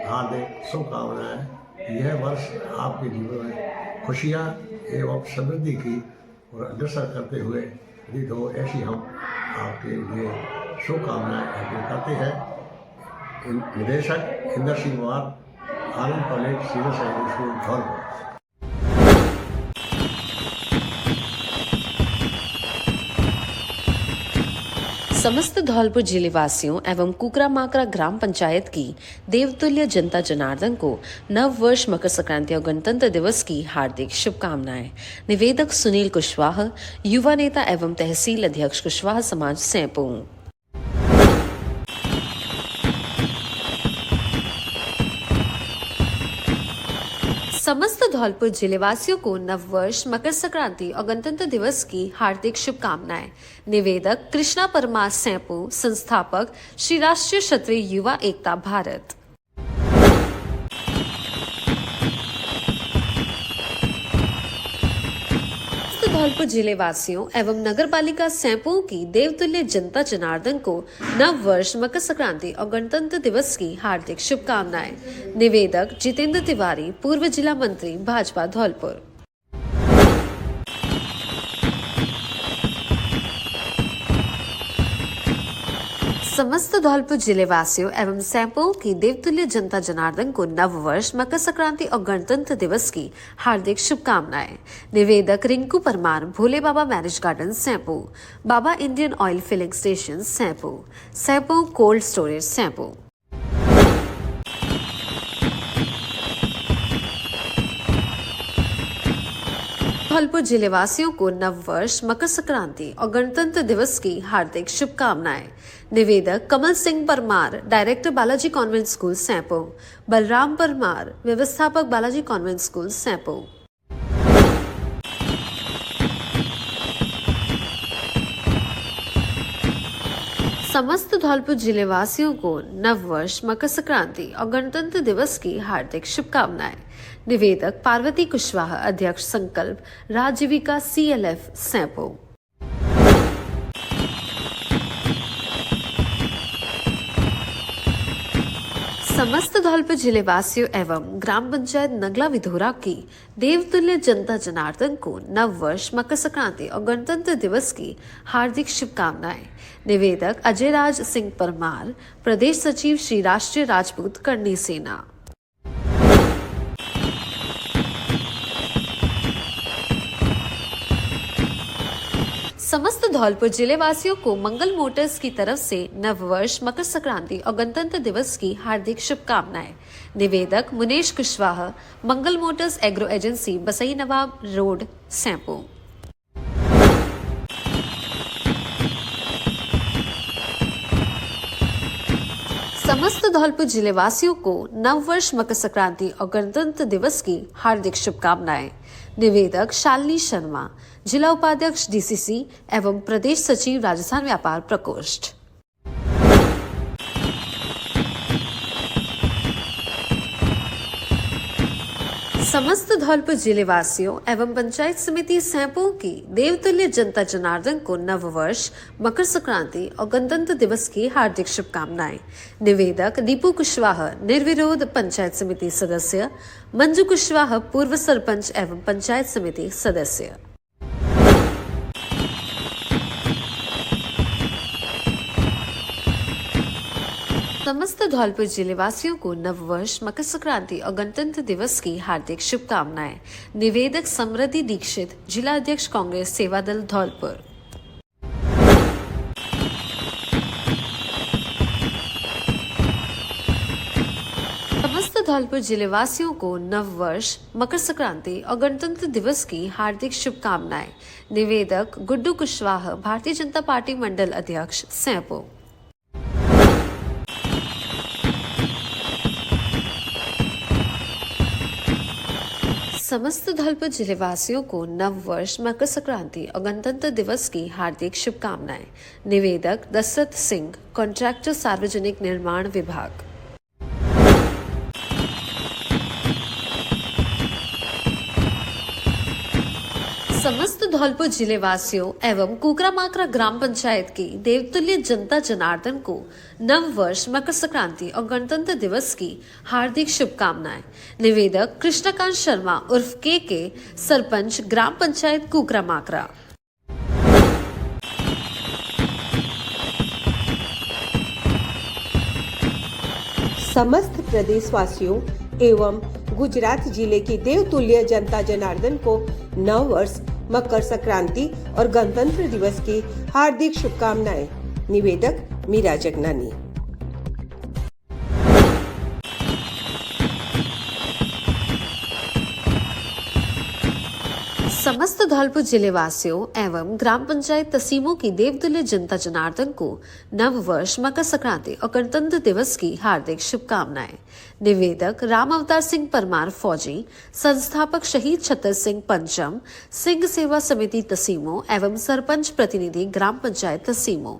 हार्दिक शुभकामनाएं। यह वर्ष आपके जीवन में खुशियां एवं समृद्धि की और अग्रसर करते हुए व्यतीत हो, ऐसी हम आपके लिए शुभकामनाएं अर्पित करते हैं। निदेशक Inder Singh Kumar, Anand public senior secondary school, Dholpur. समस्त धौलपुर जिले वासियों एवं कुकरा माकरा ग्राम पंचायत की देवतुल्य जनता जनार्दन को नव वर्ष, मकर संक्रांति और गणतंत्र दिवस की हार्दिक शुभकामनाएं। निवेदक सुनील कुशवाहा, युवा नेता एवं तहसील अध्यक्ष कुशवाहा समाज, सैंपो। समस्त धौलपुर जिले वासियों को नव वर्ष, मकर संक्रांति और गणतंत्र दिवस की हार्दिक शुभकामनाएं। निवेदक कृष्णा परमार, सैंपो, संस्थापक श्री राष्ट्रीय क्षत्रिय युवा एकता भारत। धौलपुर जिले वासियों एवं नगर पालिका सैंपो की देवतुल्य जनता जनार्दन को नव वर्ष, मकर संक्रांति और गणतंत्र दिवस की हार्दिक शुभकामनाएं। निवेदक जितेंद्र तिवारी, पूर्व जिला मंत्री भाजपा धौलपुर। समस्त धौलपुर जिले वासियों एवं सैंपो की देवतुल्य जनता जनार्दन को नव वर्ष, मकर संक्रांति और गणतंत्र दिवस की हार्दिक शुभकामनाएं। निवेदक Rinku Parmar, Bhole Baba marriage garden Saipau, Baba Indian Oil filling station Saipau, Saipau cold storage Saipau. Dholpur जिले वासियों को नव वर्ष, मकर संक्रांति और गणतंत्र दिवस की हार्दिक शुभकामनाएं। निवेदक Kamal Singh Parmar, director Balaji convent school Saipau, Balram Parmar, व्यवस्थापक बालाजी कॉन्वेंट स्कूल सैंपो। समस्त धौलपुर जिले वासियों को नव वर्ष, मकर संक्रांति और गणतंत्र दिवस की हार्दिक शुभकामनाएं। निवेदक पार्वती कुशवाहा, अध्यक्ष संकल्प राजीविका CLF सैंपो। समस्त धौलपुर जिले वासियों एवं ग्राम पंचायत नगला विधोरा की देवतुल्य जनता जनार्दन को नव वर्ष, मकर संक्रांति और गणतंत्र दिवस की हार्दिक शुभकामनाएं। निवेदक अजय राज सिंह परमार, प्रदेश सचिव श्री राष्ट्रीय राजपूत करनी सेना। समस्त धौलपुर जिले वासियों को मंगल मोटर्स की तरफ से नव वर्ष, मकर संक्रांति और गणतंत्र दिवस की हार्दिक शुभकामनाएं। निवेदक मुनेश कुशवाहा, मंगल मोटर्स एग्रो एजेंसी, बसई नवाब रोड सैंपो। समस्त धौलपुर जिले वासियों को नव वर्ष, मकर संक्रांति और गणतंत्र दिवस की हार्दिक शुभकामनाएं। निवेदक शालिनी शर्मा, जिला उपाध्यक्ष DCC एवं प्रदेश सचिव राजस्थान व्यापार प्रकोष्ठ। समस्त धौलपुर जिले वासियों एवं पंचायत समिति सैंपो की देवतुल्य जनता जनार्दन को नव वर्ष, मकर संक्रांति और गणतंत्र दिवस की हार्दिक शुभकामनाएं। निवेदक दीपू कुशवाहा, निर्विरोध पंचायत समिति सदस्य, मंजू कुशवाहा, पूर्व सरपंच एवं पंचायत समिति सदस्य। समस्त धौलपुर जिले वासियों को नव वर्ष, मकर संक्रांति और गणतंत्र दिवस की हार्दिक शुभकामनाएं। निवेदक समृद्धि दीक्षित, जिला अध्यक्ष कांग्रेस सेवा दल धौलपुर। समस्त धौलपुर जिले वासियों को नव वर्ष, मकर संक्रांति और गणतंत्र दिवस की हार्दिक शुभकामनाएं। निवेदक गुड्डू कुशवाहा, भारतीय जनता पार्टी मंडल अध्यक्ष सैंपो। समस्त धौलपुर जिले वासियों को नव वर्ष, मकर संक्रांति और गणतंत्र दिवस की हार्दिक शुभकामनाएं। निवेदक दशरथ सिंह, कॉन्ट्रैक्टर, सार्वजनिक निर्माण विभाग। समस्त धौलपुर जिले वासियों एवं कुकरामाकरा ग्राम पंचायत की देवतुल्य जनता जनार्दन को नव वर्ष, मकर संक्रांति और गणतंत्र दिवस की हार्दिक शुभकामनाएं। निवेदक कृष्णकांत शर्मा उर्फ के सरपंच, ग्राम पंचायत कुकरामाकरा। समस्त प्रदेशवासियों एवं गुजरात जिले की देवतुल्य जनता जनार्दन को नव वर्ष, मकर संक्रांति और गणतंत्र दिवस की हार्दिक शुभकामनाएं। निवेदक मीरा जगनानी। समस्त धौलपुर जिले वासियों एवं ग्राम पंचायत तसीमों की देवतुल्य जनता जनार्दन को नव वर्ष, मकर संक्रांति और गणतंत्र दिवस की हार्दिक शुभकामनाएं। निवेदक राम अवतार सिंह परमार, फौजी, संस्थापक शहीद छतर सिंह पंचम, सिंह सेवा समिति तसीमों एवं सरपंच प्रतिनिधि, ग्राम पंचायत तसीमों।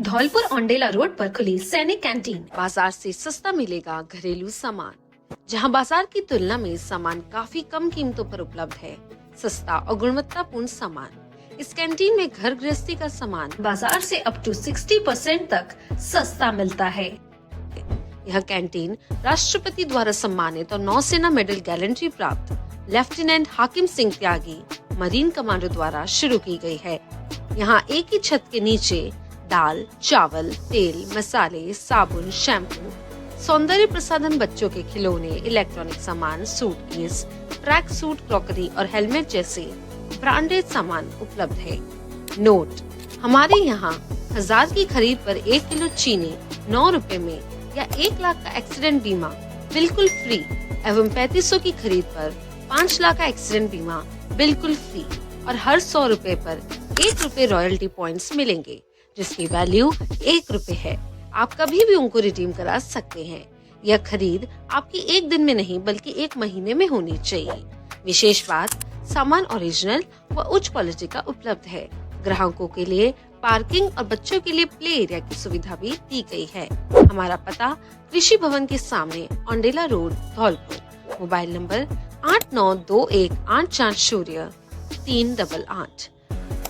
धौलपुर औंडेला रोड पर खुली सैनिक कैंटीन। बाजार से सस्ता मिलेगा घरेलू सामान। जहां बाजार की तुलना में सामान काफी कम कीमतों पर उपलब्ध है। सस्ता और गुणवत्तापूर्ण सामान। इस कैंटीन में घर गृहस्थी का सामान बाजार से अप टू 60% तक सस्ता मिलता है। यह कैंटीन राष्ट्रपति द्वारा सम्मानित और नौसेना मेडल गैलेंट्री प्राप्त लेफ्टिनेंट हाकिम सिंह त्यागी मरीन कमांडो द्वारा शुरू की गई है। यहाँ एक ही छत के नीचे दाल, चावल, तेल, मसाले, साबुन, शैम्पू, सौंदर्य प्रसाधन, बच्चों के खिलौने, इलेक्ट्रॉनिक सामान, सूटकेस, ट्रैक सूट, क्रॉकरी और हेलमेट जैसे ब्रांडेड सामान उपलब्ध है। नोट: हमारे यहाँ 1000 की खरीद पर 1 किलो चीनी 9 रुपए में या 1 लाख का एक्सीडेंट बीमा बिल्कुल फ्री एवं 3500 की खरीद पर 5 लाख का एक्सीडेंट बीमा बिल्कुल फ्री और हर 100 रुपए पर 1 रुपए रॉयल्टी पॉइंट्स मिलेंगे, जिसकी वैल्यू 1 रुपए है। आप कभी भी उनको रिडीम करा सकते हैं। यह खरीद आपकी 1 दिन में नहीं बल्कि 1 महीने में होनी चाहिए। विशेष बात, सामान ओरिजिनल व उच्च क्वालिटी का उपलब्ध है। ग्राहकों के लिए पार्किंग और बच्चों के लिए प्ले एरिया की सुविधा भी दी गई है। हमारा पता कृषि भवन के सामने Aundela road, Dholpur. Mobile number 8921840388।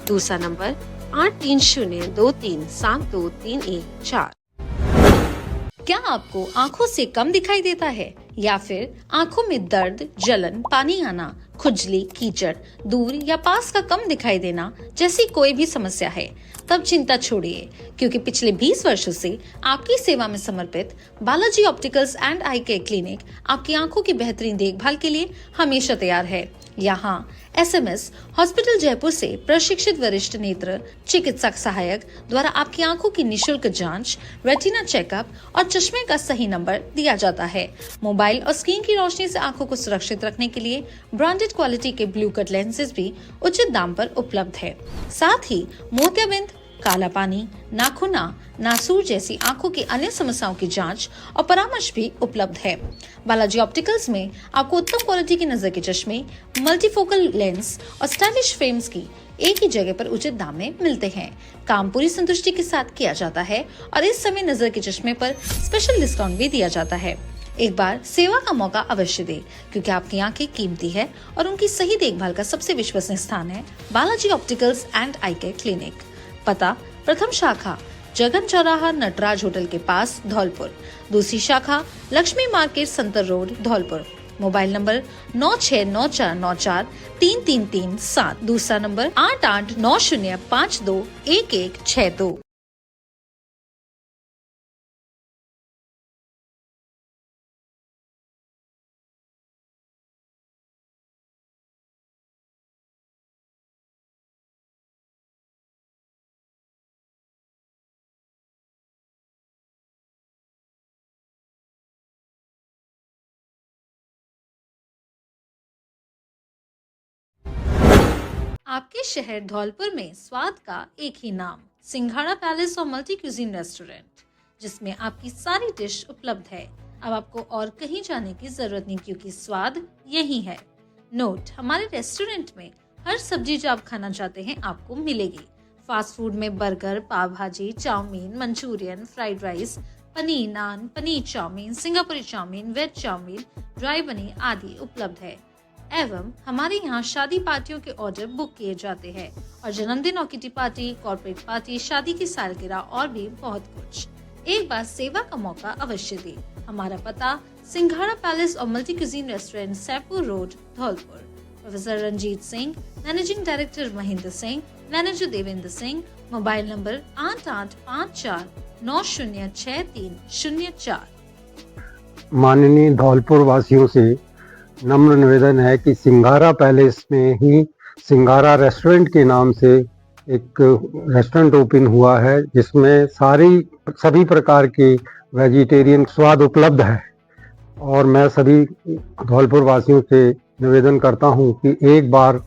दूसरा नंबर 8302372314। क्या आपको आंखों से कम दिखाई देता है या फिर आंखों में दर्द, जलन, पानी आना, खुजली, कीचड़, दूर या पास का कम दिखाई देना जैसी कोई भी समस्या है? तब चिंता छोड़िए, क्योंकि पिछले 20 वर्षों से आपकी सेवा में समर्पित Balaji opticals and I care clinic आपकी आंखों की बेहतरीन देखभाल के लिए हमेशा तैयार है। यहाँ SMS हॉस्पिटल जयपुर से प्रशिक्षित वरिष्ठ नेत्र चिकित्सक सहायक द्वारा आपकी आंखों की निशुल्क जांच, रेटिना चेकअप और चश्मे का सही नंबर दिया जाता है। मोबाइल और स्क्रीन की रोशनी से आंखों को सुरक्षित रखने के लिए ब्रांडेड क्वालिटी के ब्लू कट लेंसेज भी उचित दाम पर उपलब्ध है। साथ ही मोतियाबिंद, काला पानी, नाखूना, नासूर जैसी आंखों की अन्य समस्याओं की जांच और परामर्श भी उपलब्ध है। बालाजी ऑप्टिकल्स में आपको उत्तम क्वालिटी के नजर के चश्मे, मल्टीफोकल लेंस और स्टाइलिश फ्रेम्स की एक ही जगह पर उचित दाम में मिलते हैं। काम पूरी संतुष्टि के साथ किया जाता है और इस समय नजर के चश्मे पर स्पेशल डिस्काउंट भी दिया जाता है। एक बार सेवा का मौका अवश्य दे, क्योंकि आपकी आंखें कीमती है और उनकी सही देखभाल का सबसे विश्वसनीय स्थान है Balaji opticals and I care clinic. पता: प्रथम शाखा जगन चौराहा नटराज होटल के पास, धौलपुर। दूसरी शाखा Lakshmi market, Santar road, Dholpur. Mobile number 9694943337। दूसरा नंबर 8890521162। आपके शहर धौलपुर में स्वाद का एक ही नाम, सिंघाड़ा पैलेस और मल्टी क्यूजीन रेस्टोरेंट, जिसमें आपकी सारी डिश उपलब्ध है। अब आपको और कहीं जाने की जरूरत नहीं, क्योंकि स्वाद यही है। नोट: हमारे रेस्टोरेंट में हर सब्जी जो आप खाना चाहते हैं आपको मिलेगी। फास्ट फूड में burger, pav bhaji, chowmein, manchurian, fried rice, paneer naan, paneer chowmein, सिंगापुरी chowmein, veg chowmein, dry paneer आदि उपलब्ध है। एवं हमारे यहाँ शादी पार्टियों के ऑर्डर बुक किए जाते हैं और जन्मदिन और किटी पार्टी, कॉर्पोरेट पार्टी, शादी की सालगिरह और भी बहुत कुछ। एक बार सेवा का मौका अवश्य दे। हमारा पता: सिंघाड़ा पैलेस और multi cuisine restaurant, Saifpur road, Dholpur. Professor Ranjeet Singh, managing director Mahendra Singh, manager Devendra Singh. Mobile number 8854906304। माननीय धौलपुर वासियों से नम्र निवेदन है कि सिंघाड़ा पैलेस में ही सिंघाड़ा रेस्टोरेंट के नाम से एक रेस्टोरेंट ओपन हुआ है, जिसमें सभी प्रकार के वेजिटेरियन स्वाद उपलब्ध है। और मैं सभी धौलपुर वासियों से निवेदन करता हूं कि एक बार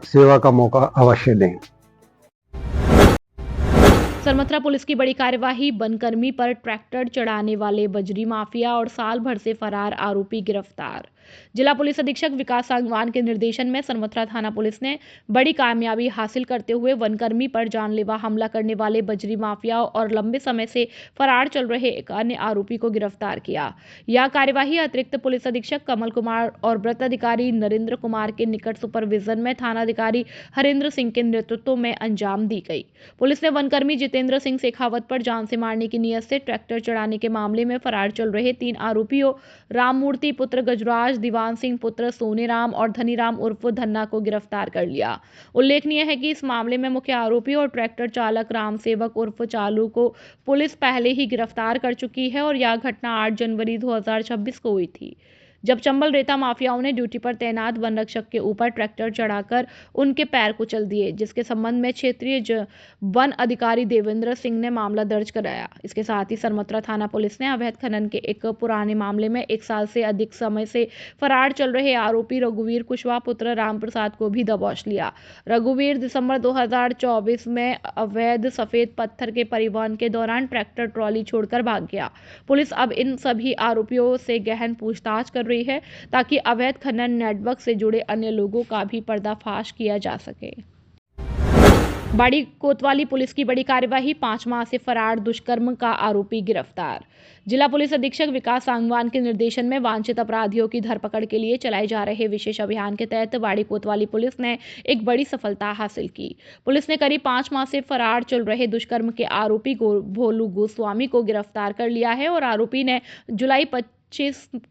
सेवा का मौका अवश्य दें। सरमथरा पुलिस की बड़ी कार्यवाही, वनकर्मी पर ट्रैक्टर चढ़ाने वाले बजरी माफिया और साल भर से फरार आरोपी गिरफ्तार। जिला पुलिस अधीक्षक विकास सांगवान के निर्देशन में सरमथुरा थाना पुलिस ने बड़ी कामयाबी हासिल करते हुए वनकर्मी पर जानलेवा हमला करने वाले बजरी माफिया और लंबे समय से फरार चल रहे एक अन्य आरोपी को गिरफ्तार किया। यह कार्यवाही अतिरिक्त पुलिस अधीक्षक कमल कुमार और वृत्त अधिकारी नरेंद्र कुमार के निकट सुपरविजन में थानाधिकारी हरेंद्र सिंह के नेतृत्व में अंजाम दी गई। पुलिस ने वनकर्मी जितेंद्र सिंह शेखावत पर जान से मारने की नीयत से ट्रैक्टर चढ़ाने के मामले में फरार चल रहे 3 आरोपियों राममूर्ति पुत्र गजराज, दीवान सिंह पुत्र सोनेराम और धनीराम उर्फ धन्ना को गिरफ्तार कर लिया। उल्लेखनीय है कि इस मामले में मुख्य आरोपी और ट्रैक्टर चालक राम सेवक उर्फ चालू को पुलिस पहले ही गिरफ्तार कर चुकी है और यह घटना 8 जनवरी 2026 को हुई थी, जब चंबल रेता माफियाओं ने ड्यूटी पर तैनात वन रक्षक के ऊपर ट्रैक्टर चढ़ाकर उनके पैर कुचल दिए, जिसके संबंध में क्षेत्रीय वन अधिकारी देवेंद्र सिंह ने मामला दर्ज कराया। इसके साथ ही सरमथुरा थाना पुलिस ने अवैध खनन के एक पुराने मामले में 1 साल से अधिक समय से फरार चल रहे आरोपी रघुवीर कुशवाहा पुत्र राम प्रसाद को भी दबोच लिया। रघुवीर दिसंबर 2024 में अवैध सफेद पत्थर के परिवहन के दौरान ट्रैक्टर ट्रॉली छोड़कर भाग गया। पुलिस अब इन सभी आरोपियों से गहन पूछताछ कर रही है ताकि अवैध खनन नेटवर्क से जुड़े अन्य लोगों का भी पर्दाफाश किया जा सके। बाड़ी कोतवाली पुलिस की बड़ी कार्यवाही, 5 माह से फरार दुष्कर्म का आरोपी गिरफ्तार। जिला पुलिस अधीक्षक विकास सांगवान के निर्देशन में वांछित अपराधियों की धरपकड़ के लिए चलाए जा रहे विशेष अभियान के तहत बाड़ी कोतवाली पुलिस ने एक बड़ी सफलता हासिल की। पुलिस ने करीब 5 माह से फरार चल रहे दुष्कर्म के आरोपी भोलू गोस्वामी को गिरफ्तार कर लिया है और आरोपी ने जुलाई 25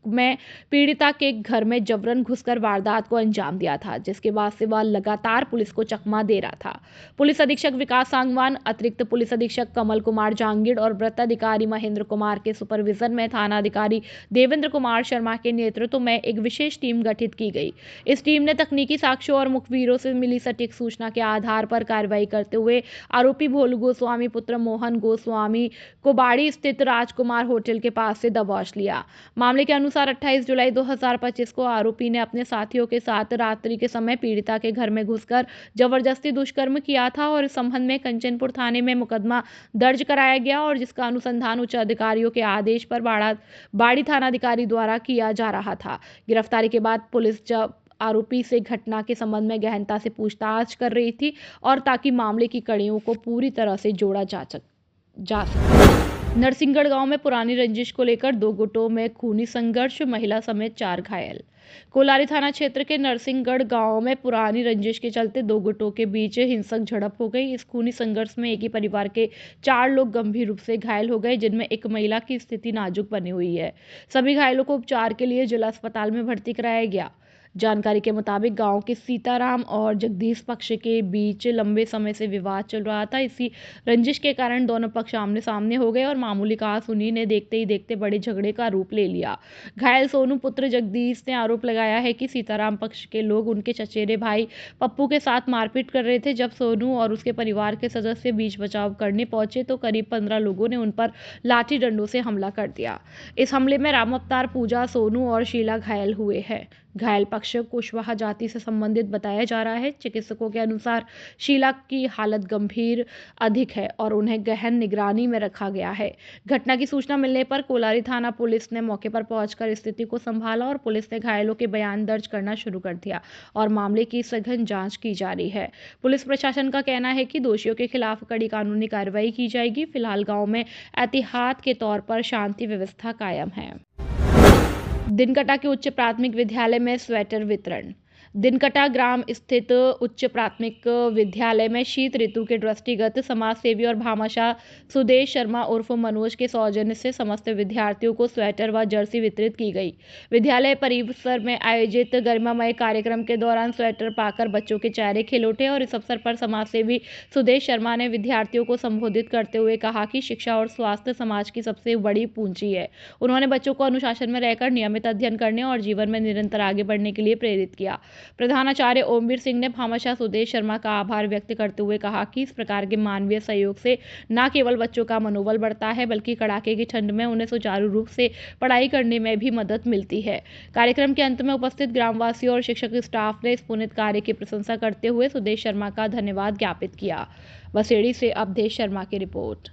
में पीड़िता के घर में जबरन घुसकर वारदात को अंजाम दिया था, जिसके बाद से वह लगातार पुलिस को चकमा दे रहा था। पुलिस अधीक्षक विकास सांगवान, अतिरिक्त पुलिस अधीक्षक कमल कुमार जांगीड़ और वृत्त अधिकारी महेंद्र कुमार के सुपरविजन में थाना अधिकारी देवेंद्र कुमार शर्मा के नेतृत्व में एक विशेष टीम गठित की गई। इस टीम ने तकनीकी साक्ष्यों और मुखबिरों से मिली सटीक सूचना के आधार पर कार्रवाई करते हुए आरोपी भोलू गोस्वामी पुत्र मोहन गोस्वामी को बाड़ी स्थित राजकुमार होटल के पास से दबोच लिया। मामले के अनुसार 28 जुलाई 2025 को आरोपी ने अपने साथियों के साथ रात्रि के समय पीड़िता के घर में घुसकर जबरदस्ती दुष्कर्म किया था और इस संबंध में कंचनपुर थाने में मुकदमा दर्ज कराया गया और जिसका अनुसंधान उच्च अधिकारियों के आदेश पर बाड़ी थानाधिकारी द्वारा किया जा रहा था। गिरफ्तारी के बाद पुलिस जब आरोपी से घटना के संबंध में गहनता से पूछताछ कर रही थी और ताकि मामले की कड़ियों को पूरी तरह से जोड़ा जा सके। नरसिंहगढ़ गांव में पुरानी रंजिश को लेकर 2 गुटों में खूनी संघर्ष, महिला समेत 4 घायल। कोलारी थाना क्षेत्र के नरसिंहगढ़ गांव में पुरानी रंजिश के चलते 2 गुटों के बीच हिंसक झड़प हो गई। इस खूनी संघर्ष में एक ही परिवार के 4 लोग गंभीर रूप से घायल हो गए, जिनमें एक महिला की स्थिति नाजुक बनी हुई है। सभी घायलों को उपचार के लिए जिला अस्पताल में भर्ती कराया गया। जानकारी के मुताबिक गांव के सीताराम और जगदीश पक्ष के बीच लंबे समय से विवाद चल रहा था। इसी रंजिश के कारण दोनों पक्ष आमने सामने हो गए और मामूली कहासुनी ने देखते ही देखते बड़े झगड़े का रूप ले लिया। घायल सोनू पुत्र जगदीश ने आरोप लगाया है कि सीताराम पक्ष के लोग उनके चचेरे भाई पप्पू के साथ मारपीट कर रहे थे। जब सोनू और उसके परिवार के सदस्य बीच बचाव करने पहुंचे तो करीब 15 लोगों ने उन पर लाठी डंडों से हमला कर दिया। इस हमले में राम अवतार, पूजा, सोनू और शीला घायल हुए हैं। घायल पक्ष कुशवाहा जाति से संबंधित बताया जा रहा है। चिकित्सकों के अनुसार शीला की हालत गंभीर अधिक है और उन्हें गहन निगरानी में रखा गया है। घटना की सूचना मिलने पर कोलारी थाना पुलिस ने मौके पर पहुंचकर स्थिति को संभाला और पुलिस ने घायलों के बयान दर्ज करना शुरू कर दिया और मामले की सघन जांच की जा रही है। पुलिस प्रशासन का कहना है कि दोषियों के खिलाफ कड़ी कानूनी कार्रवाई की जाएगी। फिलहाल गाँव में एहतियात के तौर पर शांति व्यवस्था कायम है। दिनकटा के उच्च प्राथमिक विद्यालय में स्वेटर वितरण। दिनकटा ग्राम स्थित उच्च प्राथमिक विद्यालय में शीत ऋतु के दृष्टिगत समाज सेवी और भामाशाह सुदेश शर्मा उर्फ मनोज के सौजन्य से समस्त विद्यार्थियों को स्वेटर व जर्सी वितरित की गई। विद्यालय परिसर में आयोजित गरिमामय कार्यक्रम के दौरान स्वेटर पाकर बच्चों के चेहरे खिल उठे और इस अवसर पर समाज सेवी सुदेश शर्मा ने विद्यार्थियों को संबोधित करते हुए कहा कि शिक्षा और स्वास्थ्य समाज की सबसे बड़ी पूंजी है। उन्होंने बच्चों को अनुशासन में रहकर नियमित अध्ययन करने और जीवन में निरंतर आगे बढ़ने के लिए प्रेरित किया। प्रधानाचार्य ओमवीर सिंह ने भामाशाह सुदेश शर्मा का आभार व्यक्त करते हुए कहा कि इस प्रकार के मानवीय सहयोग से न केवल बच्चों का मनोबल बढ़ता है बल्कि कड़ाके की ठंड में उन्हें सुचारू रूप से पढ़ाई करने में भी मदद मिलती है। कार्यक्रम के अंत में उपस्थित ग्रामवासियों और शिक्षक स्टाफ ने इस पुनीत कार्य की प्रशंसा करते हुए सुदेश शर्मा का धन्यवाद ज्ञापित किया। बसेड़ी से अवधेश शर्मा की रिपोर्ट।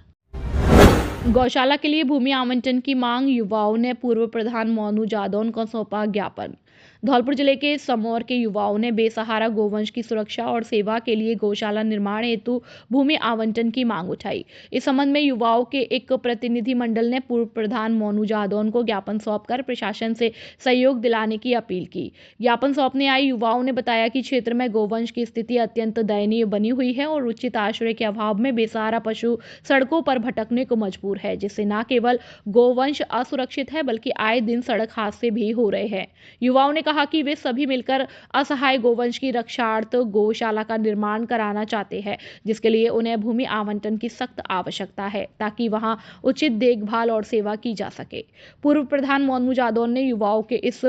गौशाला के लिए भूमि आवंटन की मांग, युवाओं ने पूर्व प्रधान मोनू जादौन को सौंपा ज्ञापन। धौलपुर जिले के समौर के युवाओं ने बेसहारा गोवंश की सुरक्षा और सेवा के लिए गौशाला निर्माण हेतु भूमि आवंटन की मांग उठाई। इस संबंध में युवाओं के एक प्रतिनिधि मंडल ने पूर्व प्रधान मोनू जादौन को ज्ञापन सौंपकर प्रशासन से सहयोग दिलाने की अपील की। ज्ञापन सौंपने आए युवाओं ने बताया कि क्षेत्र में गोवंश की स्थिति अत्यंत दयनीय बनी हुई है और उचित आश्रय के अभाव में बेसहारा पशु सड़कों पर भटकने को मजबूर है, जिससे न केवल गोवंश असुरक्षित है बल्कि आए दिन सड़क हादसे भी हो रहे हैं। युवाओं ने कहा कि वे सभी मिलकर असहाय गोवंश की रक्षार्थ गौशाला का निर्माण कराना चाहते हैं, जिसके लिए उन्हें भूमि आवंटन की सख्त आवश्यकता है ताकि वहां उचित देखभाल और सेवा की जा सके। पूर्व प्रधान मोनू जादौन ने युवाओं के इस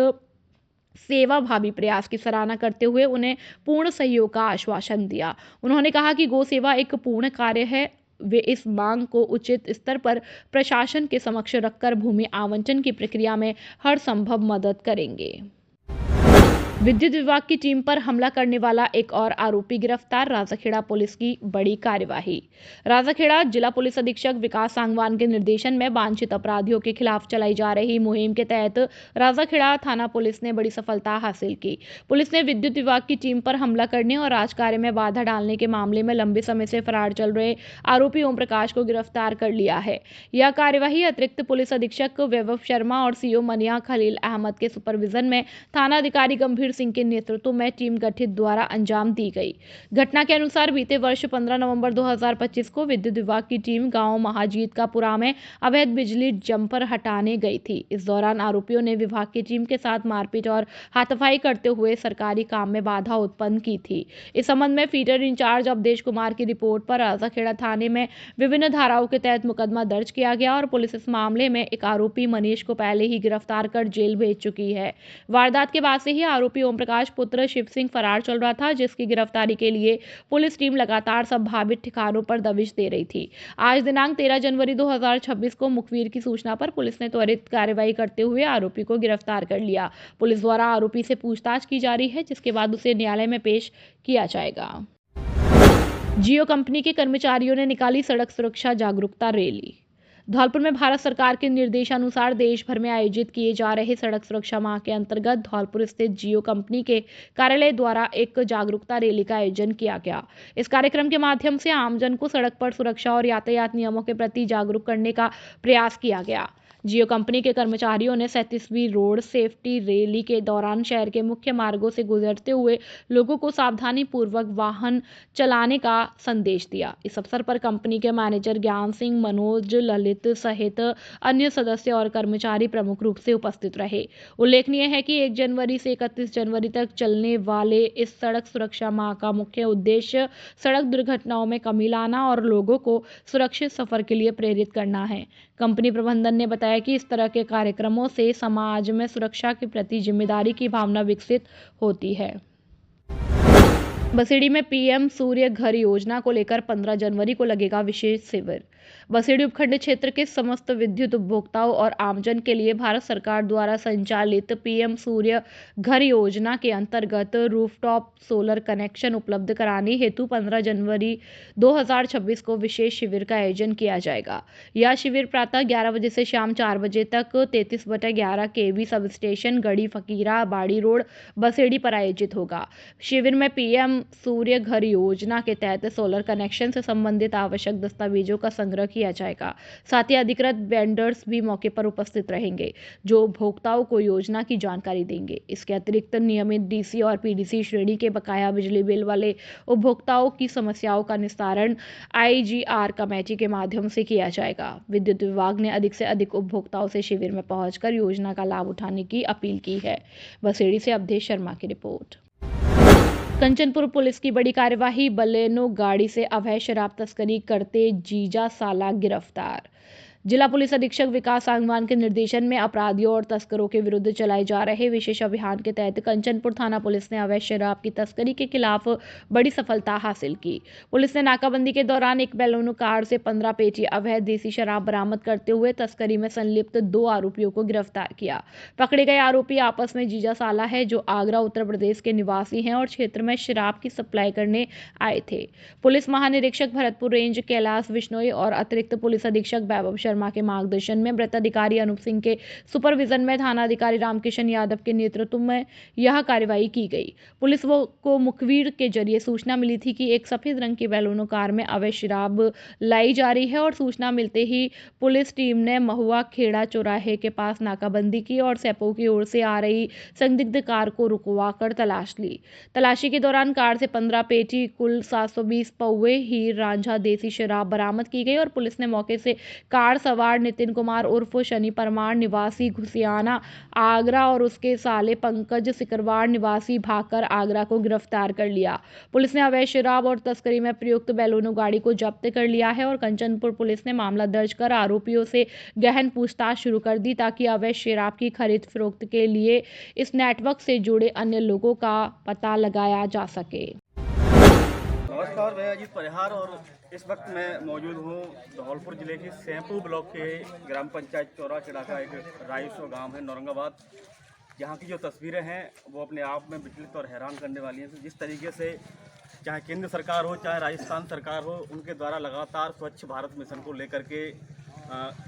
सेवाभावी प्रयास की सराहना करते हुए उन्हें पूर्ण सहयोग का आश्वासन दिया। उन्होंने कहा कि गौ सेवा एक पूर्ण कार्य है। वे इस मांग को उचित स्तर पर प्रशासन के समक्ष रखकर भूमि आवंटन की प्रक्रिया में हर संभव मदद करेंगे। विद्युत विभाग की टीम पर हमला करने वाला एक और आरोपी गिरफ्तार, राजाखेड़ा पुलिस की बड़ी कार्यवाही। राजाखेड़ा जिला पुलिस अधीक्षक विकास सांगवान के निर्देशन में वांछित अपराधियों के खिलाफ चलाई जा रही मुहिम के तहत राजाखेड़ा थाना पुलिस ने बड़ी सफलता हासिल की। पुलिस ने विद्युत विभाग की टीम पर हमला करने और राजकार्य में बाधा डालने के मामले में लंबे समय से फरार चल रहे आरोपी ओम प्रकाश को गिरफ्तार कर लिया है। यह कार्यवाही अतिरिक्त पुलिस अधीक्षक वैभव शर्मा और सीओ मनिया खलील अहमद के सुपरविजन में थाना अधिकारी गंभीर सिंह के नेतृत्व में टीम गठित द्वारा अंजाम दी गई। घटना के अनुसार बीते वर्ष 15 नवंबर 2025 को विद्युत विभाग की टीम गांव महाजीत का पुरा में अवैध बिजली जंपर हटाने गई थी। इस दौरान आरोपियों ने विभाग की टीम के साथ मारपीट और हाथापाई करते हुए सरकारी काम में बाधा उत्पन्न की थी। इस संबंध में फीडर इंचार्ज अवधेश कुमार की रिपोर्ट पर राजाखेड़ा थाने में विभिन्न धाराओं के तहत मुकदमा दर्ज किया गया और पुलिस इस मामले में एक आरोपी मनीष को पहले ही गिरफ्तार कर जेल भेज चुकी है। वारदात के बाद से ही आरोपी ओम प्रकाश पुत्र शिव सिंह फरार चल रहा था, जिसकी गिरफ्तारी के लिए पुलिस टीम लगातार संभावित ठिकानों पर दबिश दे रही थी। आज दिनांक 13 जनवरी 2026 को मुखबिर की सूचना पर पुलिस ने त्वरित कार्रवाई करते हुए आरोपी को गिरफ्तार कर लिया। पुलिस द्वारा आरोपी से पूछताछ की जा रही है, जिसके बाद उसे न्यायालय में पेश किया जाएगा। जियो कंपनी के कर्मचारियों ने निकाली सड़क सुरक्षा जागरूकता रैली। धौलपुर में भारत सरकार के निर्देशानुसार देश भर में आयोजित किए जा रहे सड़क सुरक्षा माह के अंतर्गत धौलपुर स्थित जियो कंपनी के कार्यालय द्वारा एक जागरूकता रैली का आयोजन किया गया। इस कार्यक्रम के माध्यम से आमजन को सड़क पर सुरक्षा और यातायात नियमों के प्रति जागरूक करने का प्रयास किया गया। जियो कंपनी के कर्मचारियों ने 37वीं रोड सेफ्टी रैली के दौरान शहर के मुख्य मार्गों से गुजरते हुए लोगों को सावधानी पूर्वक वाहन चलाने का संदेश दिया। इस अवसर पर कंपनी के मैनेजर ज्ञान सिंह, मनोज, ललित सहित अन्य सदस्य और कर्मचारी प्रमुख रूप से उपस्थित रहे। उल्लेखनीय है कि 1 जनवरी से 31 जनवरी तक चलने वाले इस सड़क सुरक्षा माह का मुख्य उद्देश्य सड़क दुर्घटनाओं में कमी लाना और लोगों को सुरक्षित सफर के लिए प्रेरित करना है। कंपनी प्रबंधन ने बताया कि इस तरह के कार्यक्रमों से समाज में सुरक्षा के प्रति जिम्मेदारी की भावना विकसित होती है। बसेड़ी में पीएम सूर्य घर योजना को लेकर 15 जनवरी को लगेगा विशेष शिविर। बसेड़ी उपखंड क्षेत्र के समस्त विद्युत उपभोक्ताओं और आमजन के लिए भारत सरकार द्वारा संचालित पीएम सूर्य घर योजना के अंतर्गत रूफटॉप सोलर कनेक्शन उपलब्ध कराने हेतु 15 जनवरी 2026 को विशेष शिविर का आयोजन किया जाएगा। यह शिविर प्रातः 11 बजे से शाम 4 बजे तक 33/11 केवी सब स्टेशन गढ़ी फकीरा बाड़ी रोड बसेड़ी पर आयोजित होगा। शिविर में पीएम सूर्य घर योजना के तहत सोलर कनेक्शन से संबंधित आवश्यक दस्तावेजों का संग्रह किया जाएगा। साथ ही अधिकृत वेंडर्स भी मौके पर उपस्थित रहेंगे, जो उपभोक्ताओं को योजना की जानकारी देंगे। इसके अतिरिक्त नियमित डीसी और पीडीसी श्रेणी के बकाया बिजली बिल वाले उपभोक्ताओं की समस्याओं का निस्तारण आईजीआर कमेटी के माध्यम से किया जाएगा। विद्युत विभाग ने अधिक से अधिक उपभोक्ताओं से शिविर में पहुंचकर योजना का लाभ उठाने की अपील की है। बसेड़ी से अवधेश शर्मा की रिपोर्ट। कंचनपुर पुलिस की बड़ी कार्यवाही, बलेनो गाड़ी से अवैध शराब तस्करी करते जीजा साला गिरफ्तार। जिला पुलिस अधीक्षक विकास सांगवान के निर्देशन में अपराधियों और तस्करों के विरुद्ध चलाए जा रहे विशेष अभियान के तहत कंचनपुर थाना पुलिस ने अवैध शराब की तस्करी के खिलाफ बड़ी सफलता हासिल की। पुलिस ने नाकाबंदी के दौरान एक बेलोनो कार से 15 पेटी अवैध देसी शराब बरामद करते हुए तस्करी में संलिप्त 2 आरोपियों को गिरफ्तार किया। पकड़े गए आरोपी आपस में जीजा साला है, जो आगरा उत्तर प्रदेश के निवासी हैं और क्षेत्र में शराब की सप्लाई करने आए थे। पुलिस महानिरीक्षक भरतपुर रेंज कैलाश बिश्नोई और अतिरिक्त पुलिस अधीक्षक वैभव शर्मा के मार्गदर्शन में वृत्ताधिकारी अनूप सिंह के सुपरविजन में थाना अधिकारी रामकिशन यादव के नेतृत्व में यह कार्रवाई की गई। पुलिस को मुखबिर के जरिए सूचना मिली थी कि एक सफेद रंग की बैलोनो कार में अवैध शराब लाई जा रही है और सूचना मिलते ही पुलिस टीम ने महुआ खेड़ा चौराहे के पास नाकाबंदी की और सेपो की ओर से आ रही संदिग्ध कार को रुकवाकर तलाश ली। तलाशी के दौरान कार से 15 पेटी कुल 720 पौवे हीर रांझा देसी शराब बरामद की गई और पुलिस ने मौके से कार सवार नितिन कुमार उर्फ शनि परमार निवासी घुसियाना आगरा और उसके साले पंकज सिकरवार निवासी भाकर आगरा को गिरफ्तार कर लिया। पुलिस ने अवैध शराब और तस्करी में प्रयुक्त बैलोनो गाड़ी को जब्त कर लिया है और कंचनपुर पुलिस ने मामला दर्ज कर आरोपियों से गहन पूछताछ शुरू कर दी ताकि अवैध शराब की खरीद फरोख्त के लिए इस नेटवर्क से जुड़े अन्य लोगों का पता लगाया जा सके। नमस्कार, मैं अजीत परिहार और इस वक्त मैं मौजूद हूँ धौलपुर जिले की सेंपू ब्लॉक के ग्राम पंचायत चौराखेड़ा का एक राइसो गांव है नौरंगाबाद। यहाँ की जो तस्वीरें हैं वो अपने आप में विचलित और हैरान करने वाली हैं। जिस तरीके से चाहे केंद्र सरकार हो चाहे राजस्थान सरकार हो, उनके द्वारा लगातार स्वच्छ भारत मिशन को लेकर के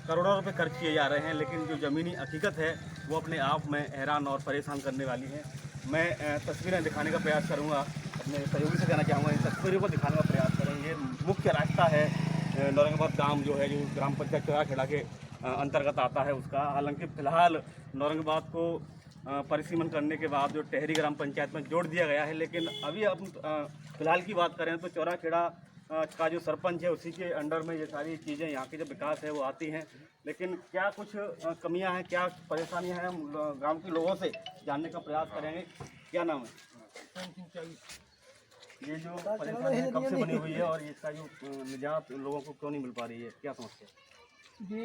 करोड़ों रुपए खर्च किए जा रहे हैं, लेकिन जो ज़मीनी हकीकत है वो अपने आप में हैरान और परेशान करने वाली है। मैं तस्वीरें दिखाने का प्रयास करूँगा, अपने सहयोगी से कहना चाहूँगा इन तस्वीरों को दिखाने का प्रयास करेंगे। मुख्य रास्ता है नौरंगाबाद गांव जो है, जो ग्राम पंचायत चौराखेड़ा के अंतर्गत आता है उसका। हालांकि फ़िलहाल नौरंगाबाद को परिसीमन करने के बाद जो टेहरी ग्राम पंचायत में जोड़ दिया गया है, लेकिन अभी अब फ़िलहाल की बात करें तो चौराखेड़ा का जो सरपंच है उसी के अंडर में ये सारी चीज़ें, यहाँ की जो विकास है वो आती हैं। लेकिन क्या कुछ कमियां हैं, क्या परेशानियां हैं, हम गांव के लोगों से जानने का प्रयास करेंगे। क्या नाम है? ये जो परेशानी है कब से बनी हुई है और इसका जो निजात लोगों को क्यों नहीं मिल पा रही है, क्या समस्या? ये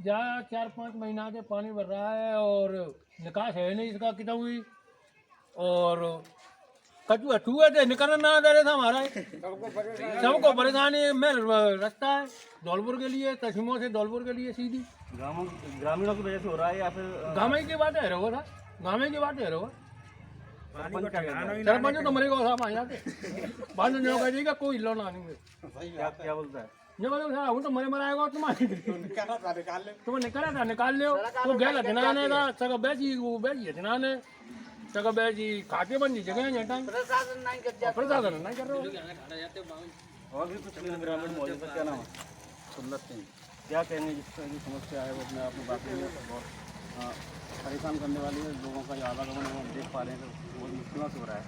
जा 4-5 महीना से पानी भर रहा है और निकास है नहीं इसका कितना हुई, और कचू हटुआ थे निकलना ना दे रहे था हमारा। सबको परेशानी में रास्ता है धौलपुर के लिए, तस्मों से धौलपुर के लिए सीधी ग्रामीणों की वजह से हो रहा है या फिर गाँव की बात है रहो था, गाँव की बात है रहो। सरपंच तो मरेगा साहब आ जाते बाद में कह देगा कोई लोना नहीं। क्या बोलता है? जो बोले हूँ तो मरे मराएगा तुम्हारे तुम्हें निकला था निकाल लो तो गया दिनाने का सगा बैची वो बैची दिनाने सगा बैची खाते बन जगह प्रशासन नहीं कर रहे और भी कुछ ग्रामीण मौजूद है। क्या नाम है? सुंदर सिंह। क्या कहेंगे जिसका जो समस्या है वो अपने आप में बाकी बहुत परेशान करने वाली है लोगों का, जो आवागमन है हम देख पा रहे हैं तो बहुत मुश्किलों से हो रहा है।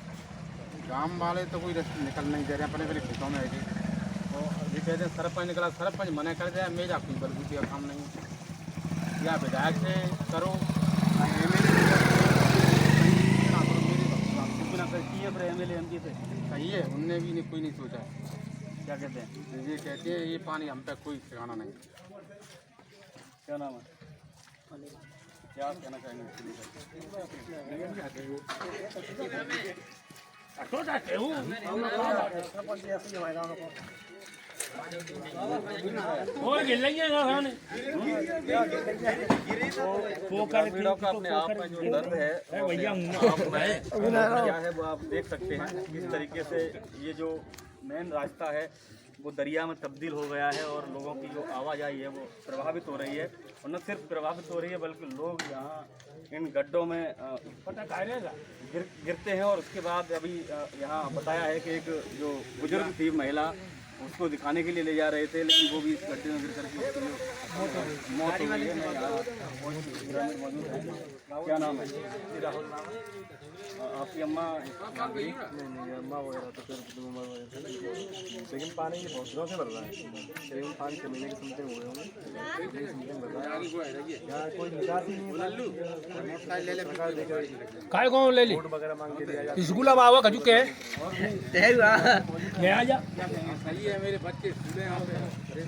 गांव वाले तो कोई निकल नहीं दे रहे हैं, अपने खेतों में आएगी और ये कहते हैं सरपंच निकला, सरपंच मना कर दिया, मेरा कोई बलबूती का काम नहीं है। या विधायक से करो MLA MP से सही है, उनने भी नहीं कोई नहीं सोचा। क्या कहते हैं? ये कहते हैं ये पानी हम पे कोई ठिकाना नहीं। क्या नाम है? क्या कहना चाहेंगे इसके ग्रामीणों का अपने आप में जो दर्द है क्या है वो आप देख सकते हैं। किस तरीके से ये जो मेन रास्ता है वो दरिया में तब्दील हो गया है और लोगों की जो आवाजाही है वो प्रभावित हो रही है, और न सिर्फ प्रभावित हो रही है बल्कि लोग यहाँ इन गड्ढों में गिरते हैं। और उसके बाद अभी यहाँ बताया है कि एक जो बुजुर्ग थी महिला, उसको दिखाने के लिए ले जा रहे थे, लेकिन वो भी इस गड्ढे में गिर करके मौत हो गई है। ग्रामीण मौजूद है। क्या नाम है? आपकी अम्मा? अम्मा वगैरह तो फिर उम्र वगैरह, लेकिन पानी बहुत दिनों से भर रहा है, करीबन 5-6 महीने के समथिंग हुए होंगे। यहाँ कोई निकास ही नहीं, काय कौन ले ली वगैरह मांग के दिया जाता स्कूल में आवा खजू के मैं आ जा सही है, मेरे बच्चे स्कूल यहाँ पे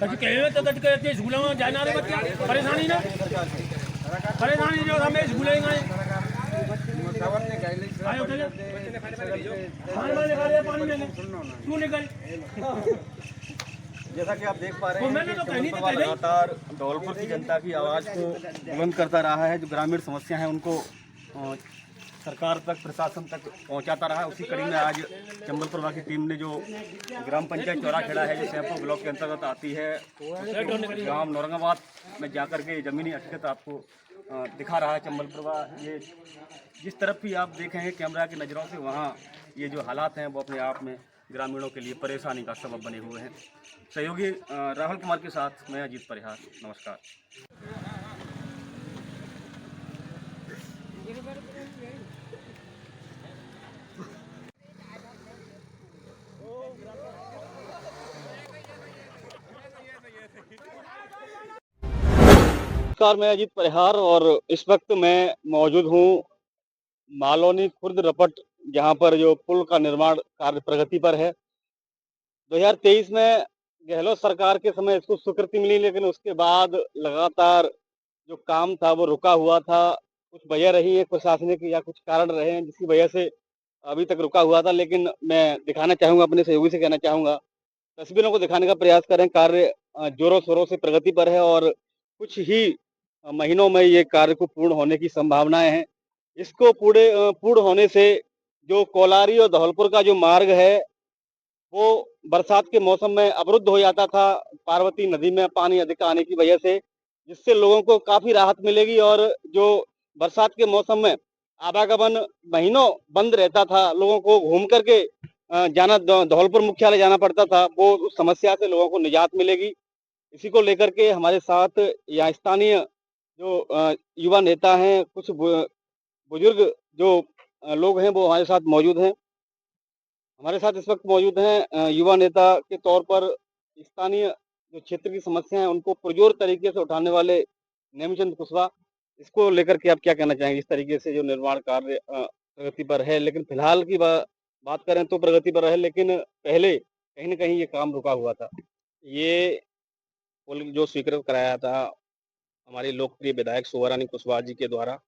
कभी कहे तो कट के स्कूल में जाना रहे बच्चे परेशानी ना परेशानी जो हमें स्कूल जैसा कि आप देख पा रहे हैं कि लगातार धौलपुर की जनता की आवाज़ को बुलंद करता रहा है। जो ग्रामीण समस्या है उनको सरकार तक, प्रशासन तक पहुंचाता रहा। उसी कड़ी में आज चंबल प्रभा की टीम ने जो ग्राम पंचायत चौराखेड़ा है, जो सैंपू ब्लॉक के अंतर्गत आती है, गांव नौरंगाबाद में जाकर के ज़मीनी हकीकत आपको दिखा रहा है चंबल प्रभा। ये जिस तरफ भी आप देखेंगे कैमरा की नज़रों से, वहाँ ये जो हालात हैं वो अपने आप में ग्रामीणों के लिए परेशानी का सबब बने हुए हैं। सहयोगी राहुल कुमार के साथ मैं अजीत परिहार, नमस्कार। नमस्कार, मैं अजीत परिहार और इस वक्त मैं मौजूद हूँ मालौनी खुर्द रपट, जहाँ पर जो पुल का निर्माण कार्य प्रगति पर है। 2023 में गहलोत सरकार के समय इसको स्वीकृति मिली, लेकिन उसके बाद लगातार जो काम था वो रुका हुआ था। कुछ वजह रही है प्रशासनिक या कुछ कारण रहे हैं जिसकी वजह से अभी तक रुका हुआ था। लेकिन मैं दिखाना चाहूँगा, अपने सहयोगी से कहना चाहूँगा, तस्वीरों को दिखाने का प्रयास करें। कार्य जोरों शोरों से प्रगति पर है और कुछ ही महीनों में ये कार्य को पूर्ण होने की संभावनाएं हैं। इसको पूर्ण होने से जो कोलारी और धौलपुर का जो मार्ग है वो बरसात के मौसम में अवरुद्ध हो जाता था, पार्वती नदी में पानी अधिक आने की वजह से, जिससे लोगों को काफी राहत मिलेगी। और जो बरसात के मौसम में आवागमन महीनों बंद रहता था, लोगों को घूम करके जाना, धौलपुर मुख्यालय जाना पड़ता था, वो उस समस्या से लोगों को निजात मिलेगी। इसी को लेकर के हमारे साथ यहाँ स्थानीय जो युवा नेता हैं, कुछ बुजुर्ग जो लोग हैं वो हमारे साथ मौजूद हैं। हमारे साथ इस वक्त मौजूद हैं युवा नेता के तौर पर स्थानीय जो क्षेत्र की समस्या है उनको पुरजोर तरीके से उठाने वाले नेमीचंद कुशवाहा। इसको लेकर के आप क्या कहना चाहेंगे? इस तरीके से जो निर्माण कार्य प्रगति पर है, लेकिन फिलहाल की बात करें तो प्रगति पर है, लेकिन पहले कहीं न कहीं ये काम रुका हुआ था। ये पुल जो स्वीकृत कराया था हमारी लोकप्रिय विधायक शोभारानी कुशवाहा जी के द्वारा,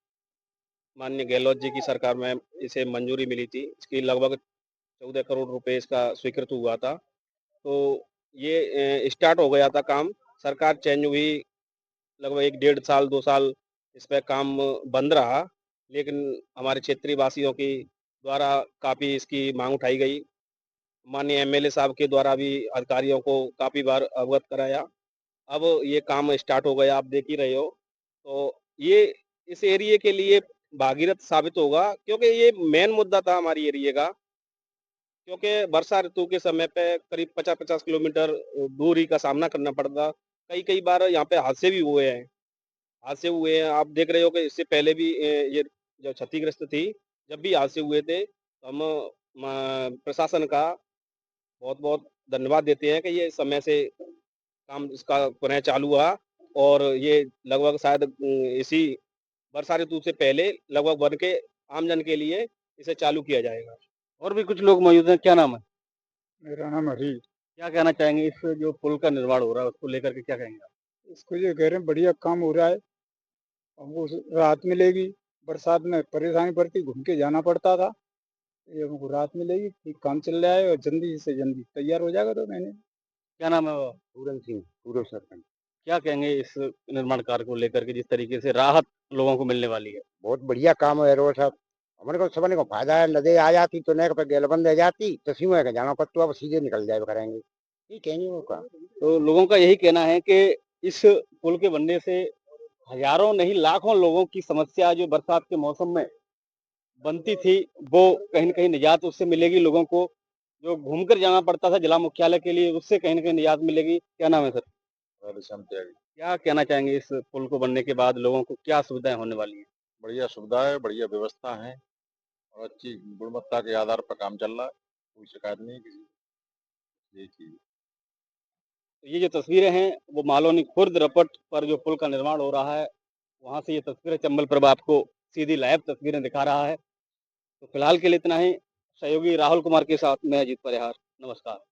माननीय गहलोत जी की सरकार में इसे मंजूरी मिली थी। इसकी लगभग 14 करोड़ रुपए इसका स्वीकृत हुआ था। तो ये स्टार्ट हो गया था काम। सरकार चेंज हुई, लगभग 1 डेढ़ साल 2 साल इस पे काम बंद रहा, लेकिन हमारे क्षेत्रीय वासियों की द्वारा काफ़ी इसकी मांग उठाई गई। माननीय एमएलए साहब के द्वारा भी अधिकारियों को काफ़ी बार अवगत कराया। अब ये काम स्टार्ट हो गया, आप देख ही रहे हो। तो ये इस एरिया के लिए भागीरथ साबित होगा, क्योंकि ये मेन मुद्दा था हमारी एरिया का। क्योंकि वर्षा ऋतु के समय पे करीब 50-50 किलोमीटर दूरी का सामना करना पड़ता। कई बार यहाँ पे हादसे भी हुए हैं। आप देख रहे हो कि इससे पहले भी ये जो क्षतिग्रस्त थी, जब भी हादसे हुए थे, तो हम प्रशासन का बहुत-बहुत धन्यवाद देते हैं कि ये समय से काम इसका पुनः चालू हुआ और ये लगभग शायद इसी वर्षा ऋतु से पहले लगभग बन के आमजन के लिए इसे चालू किया जाएगा। और भी कुछ लोग मौजूद हैं। क्या नाम है? मेरा नाम हरी। क्या कहना चाहेंगे इस जो पुल का निर्माण हो रहा है उसको लेकर के, क्या कहेंगे आप? इसको ये कह रहे हैं बढ़िया काम हो रहा है, हमको राहत मिलेगी। बरसात में परेशानी पड़ती, घूम के जाना पड़ता था, ये हमको राहत मिलेगी। ठीक काम चल रहा है और जल्दी से जल्दी तैयार हो जाएगा। तो मैंने क्या नाम है? पूरन सिंह, पूर्व सरपंच। क्या कहेंगे इस निर्माण कार्य को लेकर के, जिस तरीके से राहत लोगों को मिलने वाली है? बहुत बढ़िया काम है रोड साहब, हमारे को सबने को फायदा है। नदी आ जाती तो नेक पे गेल बंद हो जाती, तो सीमा के जाना पड़ता, अब सीधे निकल जाए करेंगे। ठीक है नहीं वो काम। तो लोगों का यही कहना है कि इस पुल के बनने से हजारों नहीं लाखों लोगों की समस्या जो बरसात के मौसम में बनती थी, वो कहीं न कहीं निजात उससे मिलेगी। लोगों को जो घूमकर जाना पड़ता था जिला मुख्यालय के लिए, उससे कहीं न कहीं निजात मिलेगी। क्या नाम है सर? क्या कहना चाहेंगे इस पुल को बनने के बाद लोगों को क्या सुविधाएं होने वाली हैं? बढ़िया सुविधा है, बढ़िया व्यवस्था है और अच्छी गुणवत्ता के आधार पर काम चल रहा है, कोई शिकायत नहीं है किसी। ये चीज तो ये जो तस्वीरें हैं वो मालौनी खुर्द रपट पर जो पुल का निर्माण हो रहा है, वहाँ से ये तस्वीरें चंबल प्रभा आपको सीधी लाइव तस्वीरें दिखा रहा है। तो फिलहाल के लिए इतना ही। सहयोगी राहुल कुमार के साथ मैं अजीत परिहार, नमस्कार।